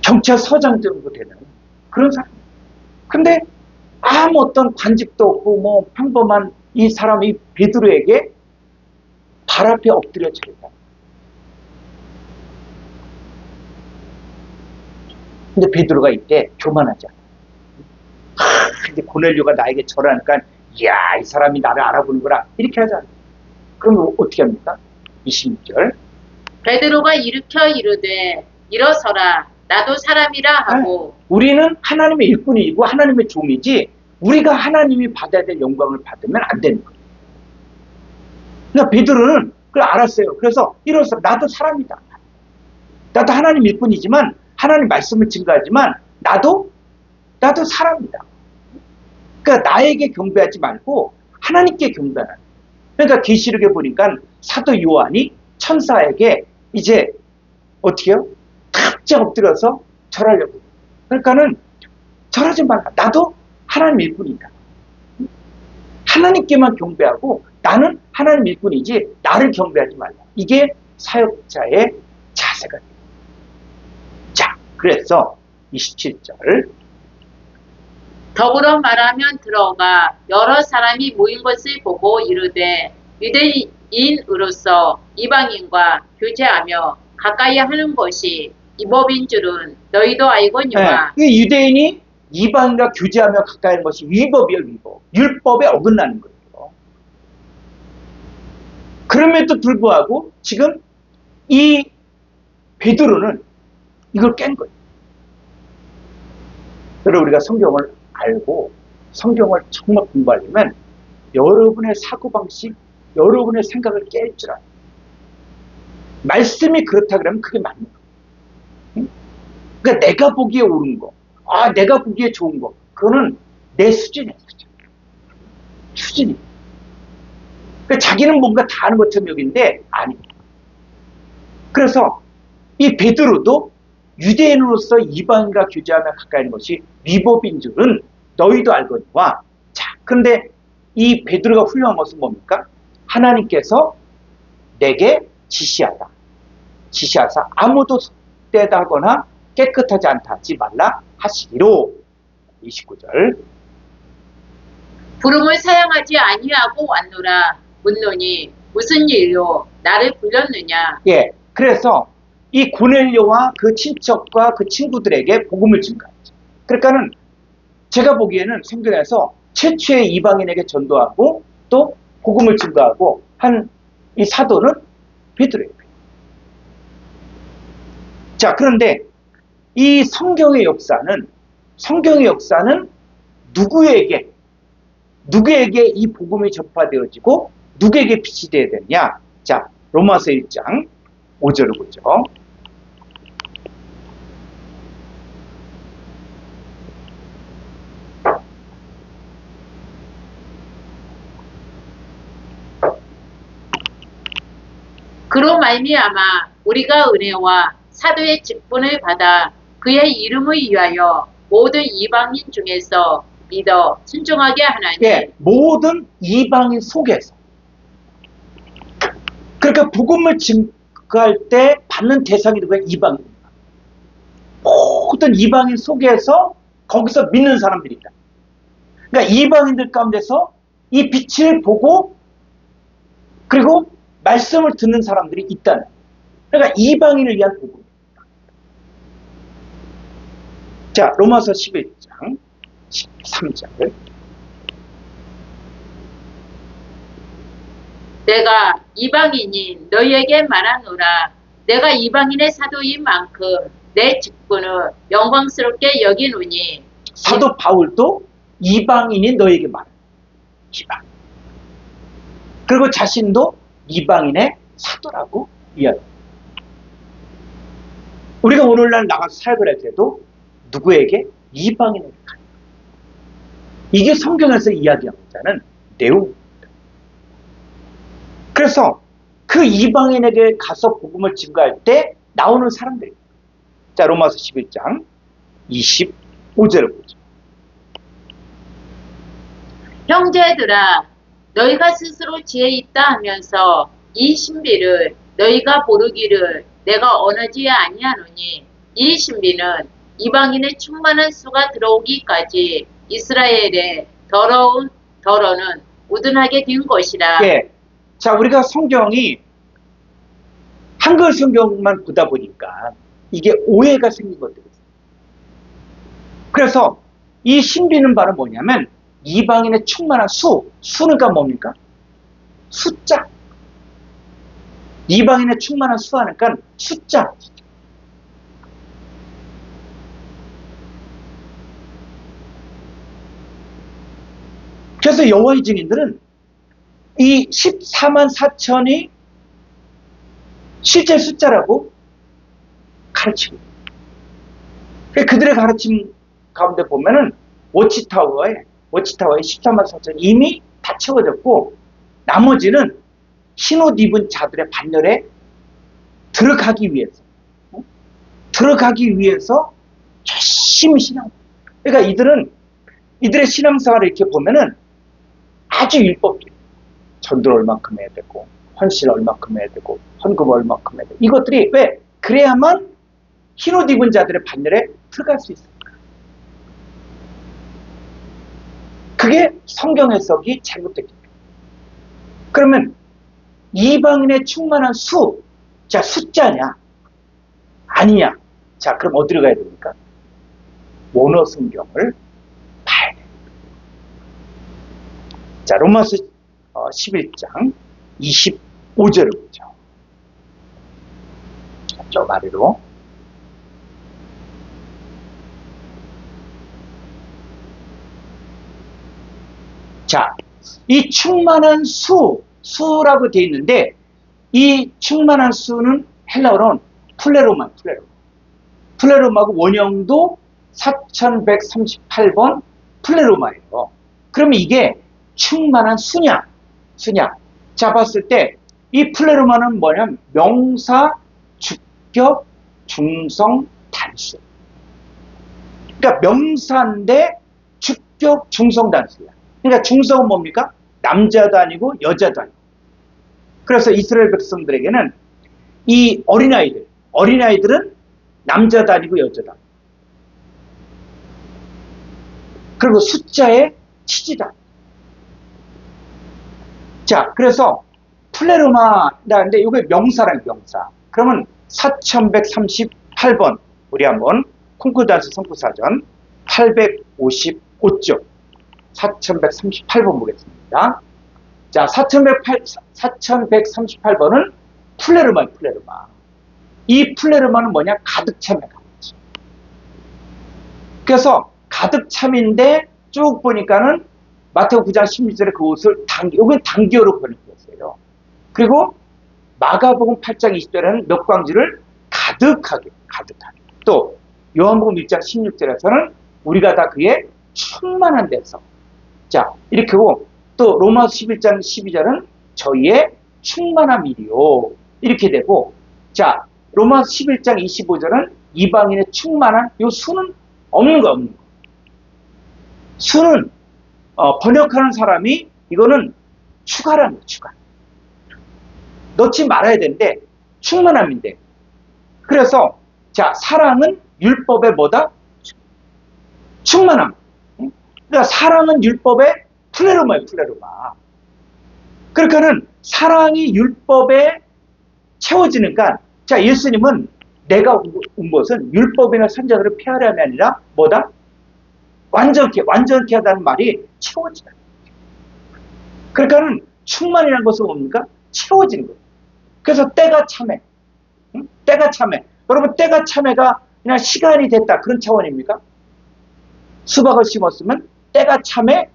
[SPEAKER 1] 경찰서장 정도 되는 그런 사람. 근데 아무 어떤 관직도 없고 뭐 평범한 이 사람이 베드로에게 발 앞에 엎드려 절했다. 근데 베드로가 이때 교만하지 않아. 근데 고넬료가 나에게 절하니까 이야, 이 사람이 나를 알아보는구나 이렇게 하잖아. 그럼 어떻게 합니까? 26절.
[SPEAKER 2] 베드로가 일으켜 이르되 일어서라 나도 사람이라 하고
[SPEAKER 1] 우리는 하나님의 일꾼이고 하나님의 종이지 우리가 하나님이 받아야 될 영광을 받으면 안 되는 거예요. 그러니까 베드로는 그걸 알았어요. 그래서 일어서 나도 사람이다. 나도 하나님 일꾼이지만 하나님 말씀을 증거하지만 나도 사람이다. 그러니까 나에게 경배하지 말고 하나님께 경배하는. 그러니까 계시록에 보니까 사도 요한이 천사에게 이제 어떻게 해요? 탁자 엎드려서 절하려고. 그러니까는 절하지 말라. 나도 하나님 일꾼이다. 하나님께만 경배하고 나는 하나님 일꾼이지 나를 경배하지 말라. 이게 사역자의 자세가 돼요. 자, 그래서 27절.
[SPEAKER 2] 더불어 말하면 여러 사람이 모인 것을 보고 이르되 유대인으로서 이방인과 교제하며 가까이 하는 것이 이 법인 줄은 너희도 알거니와.
[SPEAKER 1] 이 유대인이 이방인과 교제하며 가까이 하는 것이 위법이에요, 위법. 율법에 어긋나는 거예요. 그럼에도 불구하고 지금 이 베드로는 이걸 깬 거예요. 여러분, 우리가 성경을 알고 성경을 정말 공부하려면 여러분의 사고방식, 여러분의 생각을 깰 줄 알아요. 말씀이 그렇다 그러면 그게 맞는 거예요. 그러니까 내가 보기에 옳은 거, 내가 보기에 좋은 거, 그거는 내 수준이에요. 수준이. 그러니까 자기는 뭔가 다 아는 것처럼 여기는데 아닙니다. 그래서 이 베드로도 유대인으로서 이방인과 교제하며 가까이 하는 것이 위법인 줄은 너희도 알거니와. 자, 그런데 이 베드로가 훌륭한 것은 뭡니까? 하나님께서 내게 지시하사 아무도 떼다 하거나 깨끗하지 않다 하지 말라 하시기로. 29절.
[SPEAKER 2] 부름을 사용하지 아니하고 왔노라 묻노니 무슨 일로 나를 불렀느냐.
[SPEAKER 1] 예, 그래서 이 고넬료와 그 친척과 그 친구들에게 복음을 증가했죠. 그러니까는 제가 보기에는 성경에서 최초의 이방인에게 전도하고 또 복음을 증가하고 한 이 사도는 베드로예요. 자, 그런데 이 성경의 역사는 누구에게 이 복음이 전파되어지고 누구에게 빛이 되어야 되느냐? 자, 로마서 1장 5절을 보죠.
[SPEAKER 2] 그로 말미암아 우리가 은혜와 사도의 직분을 받아 그의 이름을 위하여 모든 이방인 중에서 믿어 순종하게 하나니.
[SPEAKER 1] 예, 모든 이방인 속에서. 그러니까 복음을 증거할 때 받는 대상이 누구예요? 이방인입니다. 모든 이방인 속에서 거기서 믿는 사람들이 있다. 그러니까 이방인들 가운데서 이 빛을 보고 그리고 말씀을 듣는 사람들이 있다는. 그러니까 이방인을 위한 복음입니다. 자, 로마서 11장 13절.
[SPEAKER 2] 내가 이방인인 너희에게 말하노라. 내가 이방인의 사도인 만큼 내 직분을 영광스럽게 여기노니.
[SPEAKER 1] 사도 바울도 이방인이 너에게 말해. 이방인. 그리고 자신도 이방인의 사도라고 이야기합니다. 우리가 오늘날 나가서 사역을 할 때도 누구에게? 이방인에게 가는 거예요. 이게 성경에서 이야기하고자 내용입니다. 그래서 그 이방인에게 가서 복음을 증거할 때 나오는 사람들입니다. 자, 로마서 11장 25절을 보죠.
[SPEAKER 2] 형제들아 너희가 스스로 지혜 있다 하면서 이 신비를 너희가 모르기를 내가 원하지 아니하노니 이 신비는 이방인의 충만한 수가 들어오기까지 이스라엘의 더러는 우둔하게 된 것이라.
[SPEAKER 1] 예. 자, 우리가 성경이 한글 성경만 보다 보니까 이게 오해가 생긴 것들이 있어요. 그래서 이 신비는 바로 뭐냐면 이방인의 충만한 수는 뭡니까? 숫자. 이방인의 충만한 수하니까 숫자. 그래서 여호와의 증인들은 이 14만 4천이 실제 숫자라고 가르치고, 그들의 가르침 가운데 보면은 워치타워에 14만 4천 이미 다 채워졌고, 나머지는 흰옷 입은 자들의 반열에 들어가기 위해서 열심히 신앙. 그러니까 이들의 신앙생활을 이렇게 보면은 아주 율법적이에요. 전도를 얼마큼 해야 되고, 헌신 얼마큼 해야 되고, 헌금 얼마큼 해야 되고. 이것들이 왜? 그래야만 흰옷 입은 자들의 반열에 들어갈 수 있습니다. 그게 성경 해석이 잘못된 겁니다. 그러면 이방인의 충만한 자, 숫자냐? 아니냐? 자, 그럼 어디로 가야 됩니까? 원어 성경을 봐야 됩니다. 자, 로마서 11장 25절을 보죠. 저 아래로. 자, 이 충만한 수라고 되어 있는데, 이 충만한 수는 헬라어로는 플레로마고 원형도 4138번 플레로마예요. 그러면 이게 충만한 수냐? 자, 봤을 때 이 플레로마는 뭐냐면 명사, 주격, 중성, 단수. 그러니까 명사인데 주격, 중성, 단수야. 그러니까 중성은 뭡니까? 남자도 아니고 여자도 아니고. 그래서 이스라엘 백성들에게는 이 어린아이들은 남자도 아니고 여자도 아니고. 그리고 숫자의 치지다. 자, 그래서 플레로마라는데 이게 명사랑 명사. 그러면 4138번 우리 한번 콩쿠르단수 성구사전 855쪽 4138번 보겠습니다. 자, 4138번은 플레로마. 이 플레로마는 뭐냐? 가득 참이야. 그래서 가득 참인데 쭉 보니까는 마태복음 9장 16절에 그 옷을 여기는 단기어로 번역했어요. 그리고 마가복음 8장 20절에는 몇 광지를 가득하게. 또 요한복음 1장 16절에서는 우리가 다 그의 충만한 데서. 자, 이렇게 하고 또 로마서 11장 12절은 저희의 충만함이리요. 이렇게 되고, 자, 로마서 11장 25절은 이방인의 충만한 요 수는 없는 거. 수는 번역하는 사람이 이거는 추가라는 거예요. 추가. 넣지 말아야 되는데 충만함인데. 그래서 자, 사랑은 율법의 뭐다? 충만함. 그러니까 사랑은 율법의 플레로마예요. 그러니까는 사랑이 율법에 채워지니까, 자, 예수님은 내가 온 것은 율법이나 선자들을 폐하려함이 아니라 뭐다? 완전케 하다는 말이 채워지다. 그러니까는 충만이라는 것은 뭡니까? 채워지는 거예요. 그래서 때가 참해. 여러분, 때가 참해가 그냥 시간이 됐다 그런 차원입니까? 수박을 심었으면 때가 참해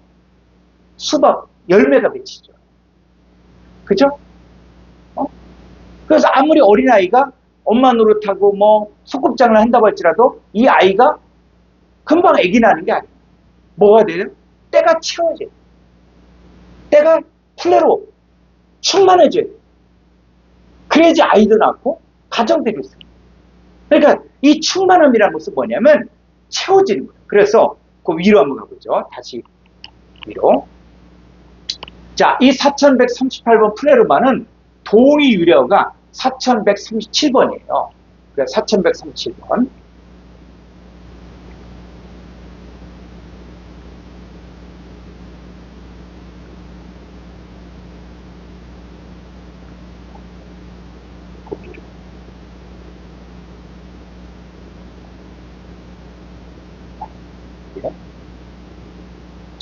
[SPEAKER 1] 수박 열매가 맺히죠. 그죠? 그래서 아무리 어린아이가 엄마 노릇하고 뭐 소꿉장을 한다고 할지라도 이 아이가 금방 애기 나는 게 아니에요. 뭐가 돼요? 때가 채워져요. 때가 플레로 충만해져요. 그래야지 아이도 낳고 가정들이 있어요. 그러니까 이 충만함이라는 것은 뭐냐면 채워지는 거예요. 그래서 그 위로 한번 가보죠. 다시 위로. 자, 이 4138번 플레로마는 동의 유래어가 4137번이에요. 그래서 4137번.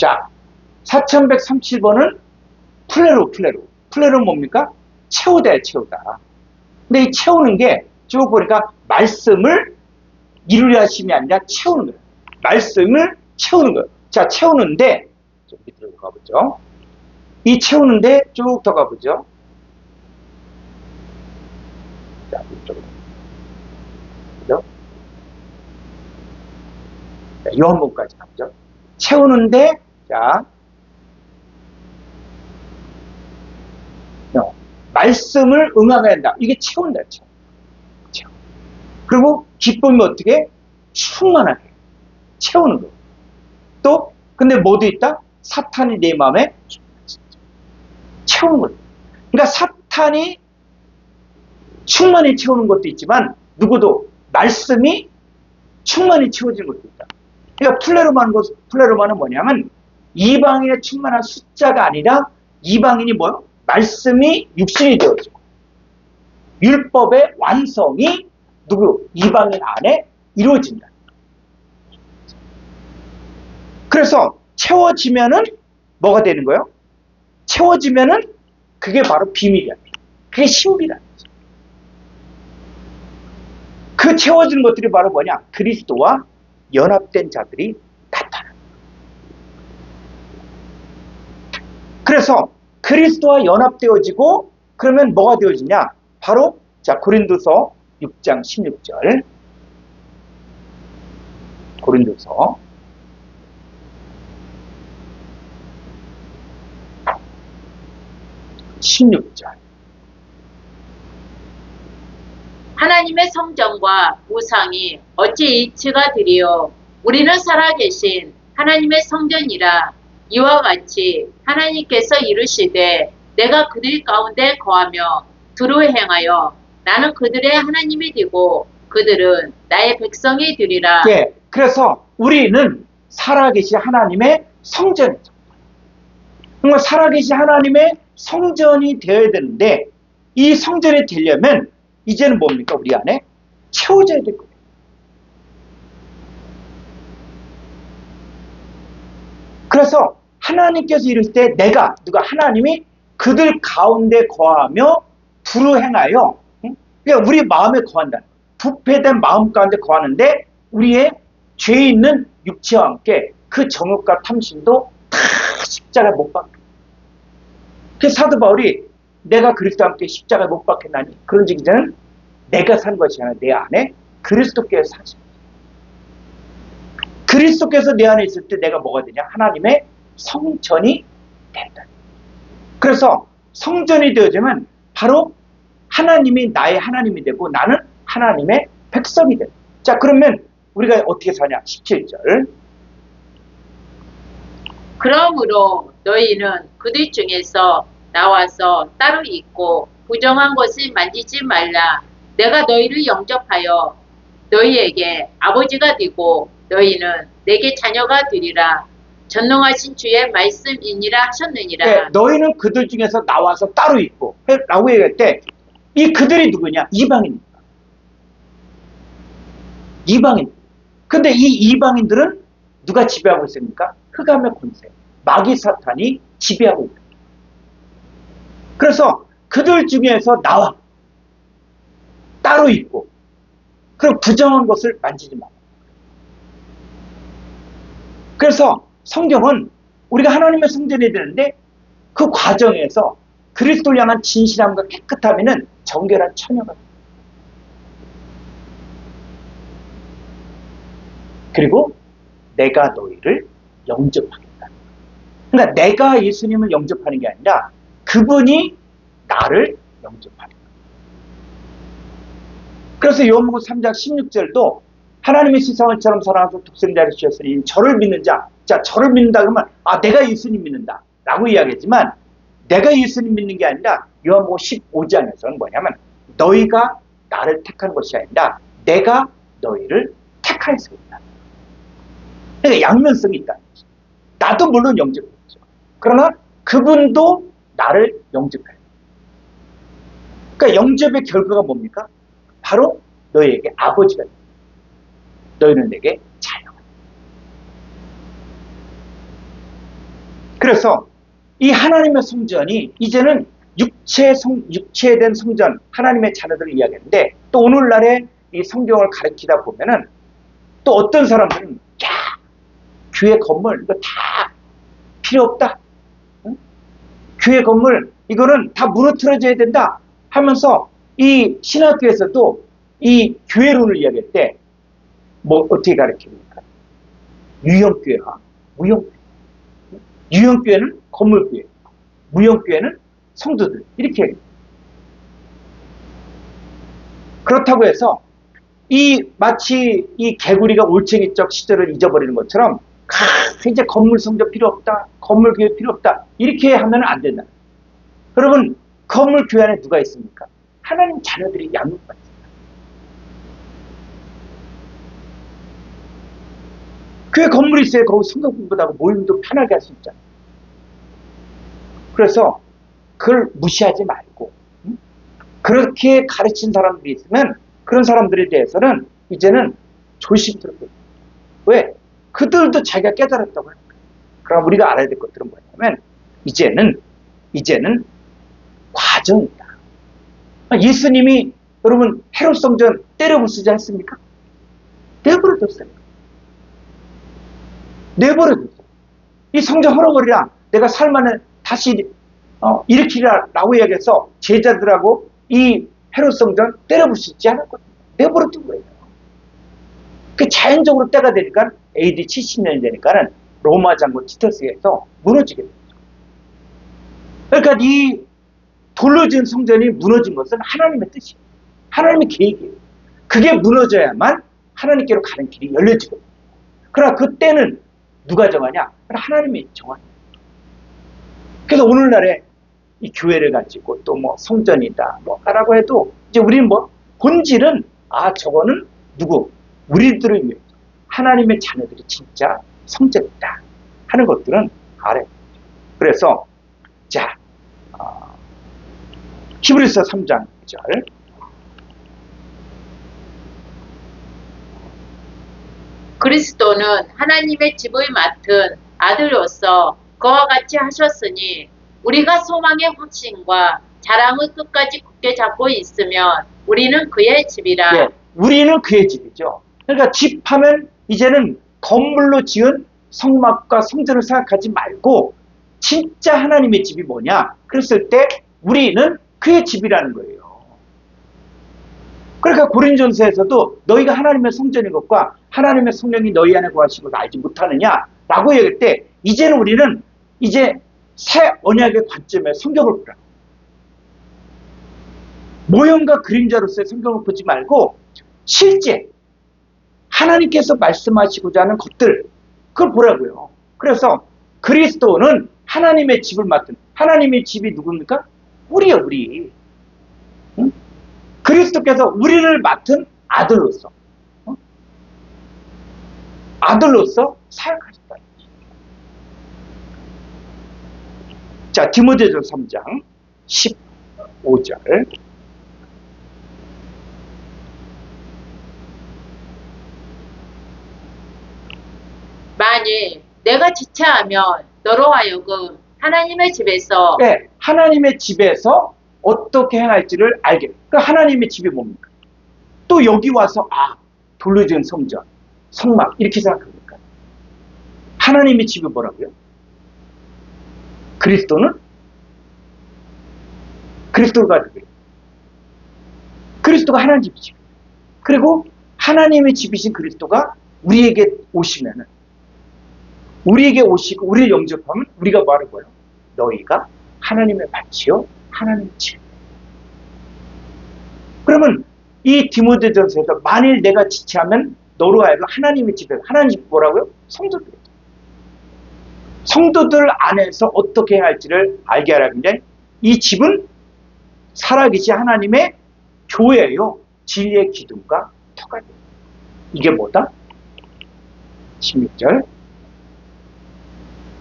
[SPEAKER 1] 자, 4137번은 플레로. 플레로는 뭡니까? 채우다. 근데 이 채우는 게 쭉 보니까 말씀을 이루려 하심이 아니라 채우는 거예요. 말씀을 채우는 거예요. 자, 채우는데, 좀 밑으로 가보죠. 이 채우는데 쭉 더 가보죠. 자, 이쪽으로. 그죠? 자, 이 한 번까지 가보죠. 채우는데, 자, 말씀을 응하게 한다. 이게 채운다, 채워. 그리고 기쁨이 어떻게? 충만하게 채우는 거. 또, 근데 뭐도 있다? 사탄이 내 마음에 채우는 거예요. 그러니까 사탄이 충만히 채우는 것도 있지만, 누구도 말씀이 충만히 채워지는 것도 있다. 그러니까 플레로마는 뭐냐면, 이방인의 충만한 숫자가 아니라, 이방인이 뭐요? 말씀이 육신이 되어지고, 율법의 완성이 이방인 안에 이루어진다. 그래서 채워지면은 뭐가 되는 거예요? 채워지면은 그게 바로 비밀이야. 그게 신비라는 거죠. 그 채워지는 것들이 바로 뭐냐? 그리스도와 연합된 자들이 나타나는 거예요. 그래서 그리스도와 연합되어지고 그러면 뭐가 되어지냐? 바로 자, 고린도서 6장 16절. 고린도서 16절.
[SPEAKER 2] 하나님의 성전과 우상이 어찌 일치가 되리요? 우리는 살아계신 하나님의 성전이라. 이와 같이 하나님께서 이르시되 내가 그들 가운데 거하며 두루 행하여 나는 그들의 하나님이 되고 그들은 나의 백성이 되리라.
[SPEAKER 1] 예, 그래서 우리는 살아계신 하나님의 성전이죠. 정말 살아계신 하나님의 성전이 되어야 되는데 이 성전이 되려면 이제는 뭡니까? 우리 안에 채워져야 될 거예요. 그래서 하나님께서 이르실 때 하나님이 그들 가운데 거하며 두루 행하여, 그러니까 우리 마음에 거한다. 부패된 마음 가운데 거하는데 우리의 죄 있는 육체와 함께 그 정욕과 탐심도 다 십자가에 못 박혀. 그래서 사도 바울이 내가 그리스도와 함께 십자가에 못 박혔나니 그런즉 이제는 내가 산 것이 아니라 내 안에 그리스도께서 사십니다. 그리스도께서 내 안에 있을 때 내가 뭐가 되냐? 하나님의 성전이 된다. 그래서 성전이 되어지면 바로 하나님이 나의 하나님이 되고 나는 하나님의 백성이 된다. 자, 그러면 우리가 어떻게 사냐? 17절.
[SPEAKER 2] 그러므로 너희는 그들 중에서 나와서 따로 있고 부정한 것을 만지지 말라. 내가 너희를 영접하여 너희에게 아버지가 되고 너희는 내게 자녀가 되리라. 전능하신 주의 말씀이니라 하셨느니라.
[SPEAKER 1] 네, 너희는 그들 중에서 나와서 따로 있고 라고 얘기할 때 이 그들이 누구냐? 이방인입니다. 이방인. 근데 이 이방인들은 누가 지배하고 있습니까? 흑암의 권세, 마귀 사탄이 지배하고 있다. 그래서 그들 중에서 나와 따로 있고 그럼 부정한 것을 만지지 마. 그래서 성경은 우리가 하나님의 성전이 되는데 그 과정에서 그리스도를 향한 진실함과 깨끗함에는 정결한 처녀가 됩니다. 그리고 내가 너희를 영접하겠다. 그러니까 내가 예수님을 영접하는 게 아니라 그분이 나를 영접하는 거예요. 그래서 요한복음 3장 16절도 하나님의 세상을 처럼 사랑하셔서 독생자를 주셨으니 저를 믿는 자, 저를 믿는다 그러면 내가 예수님 믿는다 라고 이야기하지만 내가 예수님 믿는 게 아니라 요한복음 15장에서는 뭐냐면 너희가 나를 택한 것이 아니라 내가 너희를 택하였습니다. 그러니까 양면성이 있다는 거죠. 나도 물론 영접했죠. 그러나 그분도 나를 영접해요. 그러니까 영접의 결과가 뭡니까? 바로 너희에게 아버지가 됩니다. 너희는 내게 자녀가 됩니다. 그래서 이 하나님의 성전이 이제는 육체된 성전, 하나님의 자녀들을 이야기하는데, 또 오늘날의 이 성경을 가르치다 보면은 또 어떤 사람들은 야, 교회 건물 이거 다 필요 없다. 응? 교회 건물 이거는 다 무너뜨려져야 된다 하면서 이 신학교에서도 이 교회론을 이야기할 때 뭐 어떻게 가르칩니까? 유형교회와 무형교회. 유형교회는 건물교회, 무형교회는 성도들 이렇게 해요. 그렇다고 해서 이 마치 이 개구리가 올챙이적 시절을 잊어버리는 것처럼 이제 건물 성전 필요 없다, 건물 교회 필요 없다 이렇게 하면 안 된다. 여러분 건물 교회 안에 누가 있습니까? 하나님 자녀들이 양육받습니다. 교회 건물이 있어야 거기 성경 공부도 하고 모임도 편하게 할 수 있잖아요. 그래서 그걸 무시하지 말고 그렇게 가르친 사람들이 있으면 그런 사람들에 대해서는 이제는 조심스럽게. 왜? 그들도 자기가 깨달았다고 하는 거예요. 그럼 우리가 알아야 될 것들은 뭐냐면 이제는 과정이다. 예수님이 여러분 헤롯 성전 때려부수지 않습니까? 내버려뒀어요. 내버려뒀어요. 이 성전 헐어버리라. 내가 살만해 다시 일으키라라고 이야기해서 제자들하고 이 헤롯 성전 때려부수지 않았거든요. 내버려둔 거예요. 그 자연적으로 때가 되니까 AD 70년이 되니까는 로마 장군 티터스에서 무너지게 됐죠. 그러니까 이 돌로 지은 성전이 무너진 것은 하나님의 뜻이에요. 하나님의 계획이에요. 그게 무너져야만 하나님께로 가는 길이 열려지거든요. 그러나 그때는 누가 정하냐? 하나님이 정하냐. 그래서 오늘날에 이 교회를 가지고 또 뭐 성전이다 뭐 하라고 해도 이제 우리는 뭐 본질은 저거는 누구? 우리들을 위해 하나님의 자녀들이 진짜 성전이다 하는 것들은 알아요. 그래서 자 히브리서 3장 1절
[SPEAKER 2] 그리스도는 하나님의 집을 맡은 아들로서 그와 같이 하셨으니 우리가 소망의 확신과 자랑을 끝까지 굳게 잡고 있으면 우리는 그의 집이라.
[SPEAKER 1] 예, 우리는 그의 집이죠. 그러니까 집하면 이제는 건물로 지은 성막과 성전을 생각하지 말고 진짜 하나님의 집이 뭐냐? 그랬을 때 우리는 그의 집이라는 거예요. 그러니까 고린전서에서도 너희가 하나님의 성전인 것과 하나님의 성령이 너희 안에 거하시고 알지 못하느냐라고 얘기할 때 이제는 우리는 이제 새 언약의 관점에 성경을 보라. 모형과 그림자로서의 성경을 보지 말고 실제 하나님께서 말씀하시고자 하는 것들 그걸 보라고요. 그래서 그리스도는 하나님의 집을 맡은 하나님의 집이 누굽니까? 우리요, 우리. 응? 그리스도께서 우리를 맡은 아들로서 아들로서 사역하셨다. 자, 디모데전서 3장 15절
[SPEAKER 2] 만일 내가 지체하면 너로 하여금 하나님의 집에서
[SPEAKER 1] 네, 하나님의 집에서 어떻게 행할지를 알게. 그러니까 하나님의 집이 뭡니까? 또 여기 와서 돌로 지은 성전, 성막 이렇게 생각합니까? 하나님의 집이 뭐라고요? 그리스도는? 그리스도가 누구예요? 그리스도가 하나님 집이죠. 그리고 하나님의 집이신 그리스도가 우리에게 오시면은 우리에게 오시고 우리를 영접하면 우리가 뭐 하는 거예요? 너희가 하나님의 밭이요 하나님의 집. 그러면 이 디모데전서에서 만일 내가 지체하면 너로 하여금 하나님의 집에 하나님 집 뭐라고요? 성도들. 성도들 안에서 어떻게 해야 할지를 알게 하라는데 이 집은 살아계신 하나님의 교회요. 진리의 기둥과 터가 돼요. 이게 뭐다? 16절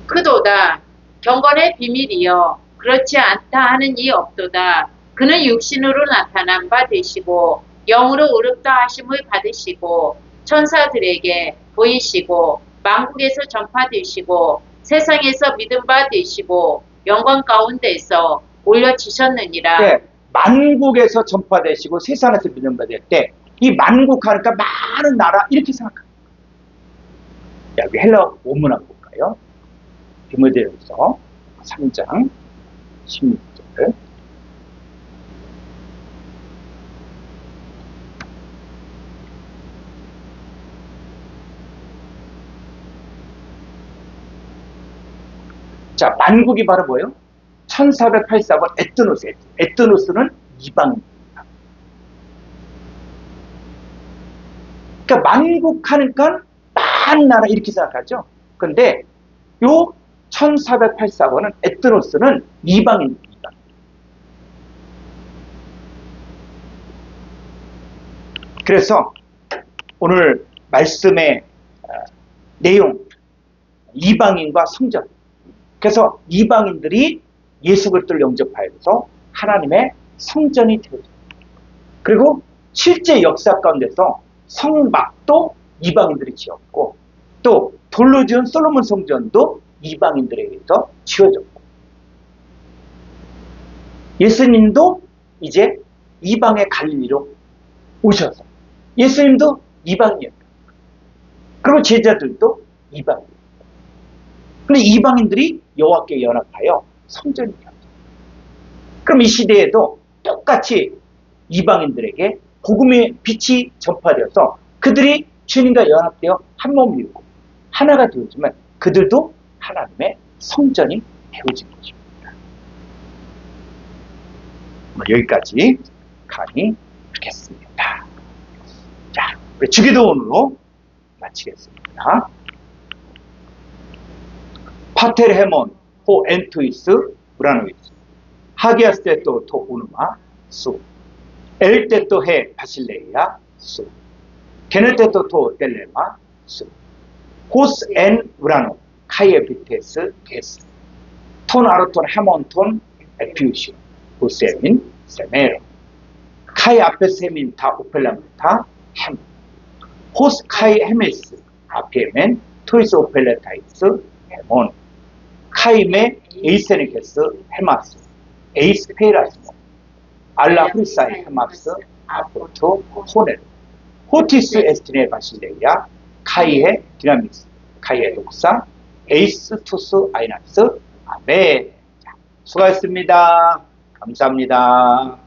[SPEAKER 2] 그도다 경건의 비밀이여 그렇지 않다 하는 이 없도다. 그는 육신으로 나타난 바 되시고 영으로 의롭다 하심을 받으시고 천사들에게 보이시고 만국에서 전파되시고 세상에서 믿음 바 되시고 영광 가운데에서 올려지셨느니라.
[SPEAKER 1] 네, 만국에서 전파되시고 세상에서 믿음 받을 때 이 만국 하니까 많은 나라 이렇게 생각합니다. 여기 헬라 원문 한번 볼까요? 디모데후서 3장 16절. 자, 만국이 바로 뭐예요? 1484번 에트노스. 에트노스는 이방인입니다. 그러니까 만국 하니까 많은 나라 이렇게 생각하죠. 근데 요 1484번은 에트노스는 이방인입니다. 그래서 오늘 말씀의 내용, 이방인과 성전. 그래서 이방인들이 예수 그리스도를 영접하여서 하나님의 성전이 되어집니다. 그리고 실제 역사 가운데서 성막도 이방인들이 지었고, 또 돌로 지은 솔로몬 성전도 이방인들에 의해서 지어졌고, 예수님도 이제 이방의 갈릴리로 오셔서 예수님도 이방인이었다. 그리고 제자들도 이방인. 근데 이방인들이 여호와께 연합하여 성전이 되었죠. 그럼 이 시대에도 똑같이 이방인들에게 복음의 빛이 전파되어서 그들이 주님과 연합되어 한 몸이 되고 하나가 되어지면 그들도 하나님의 성전이 되어진 것입니다. 여기까지 강의하겠습니다. 자, 우리 주기도문으로 마치겠습니다. 파텔 헤몬 호 엔투이스 브라노이스 하기아스 테토 토 우누마 수 엘 테토 헤 바실레이아 수 게네 테토 토 델레마 수 호스 엔 브라노 카이에 비테스 게스 톤 아르톤 헤몬 톤 에피우시 호세민 세메로 카이 앞에 세민 타 오펠라멘타 햄 호스 카이 헤메스 아피에멘 토이스 오펠레타이스 헤몬 카이메 에이세네케스 헤마스 에이스 페이라스모 알라 프리사이 헤마스 아포토 호넬 호티스 에스티네 바실레이아 카이에 디나미스 카이에 독사 에이스 투스 아이나스 아멘. 수고하셨습니다. 감사합니다.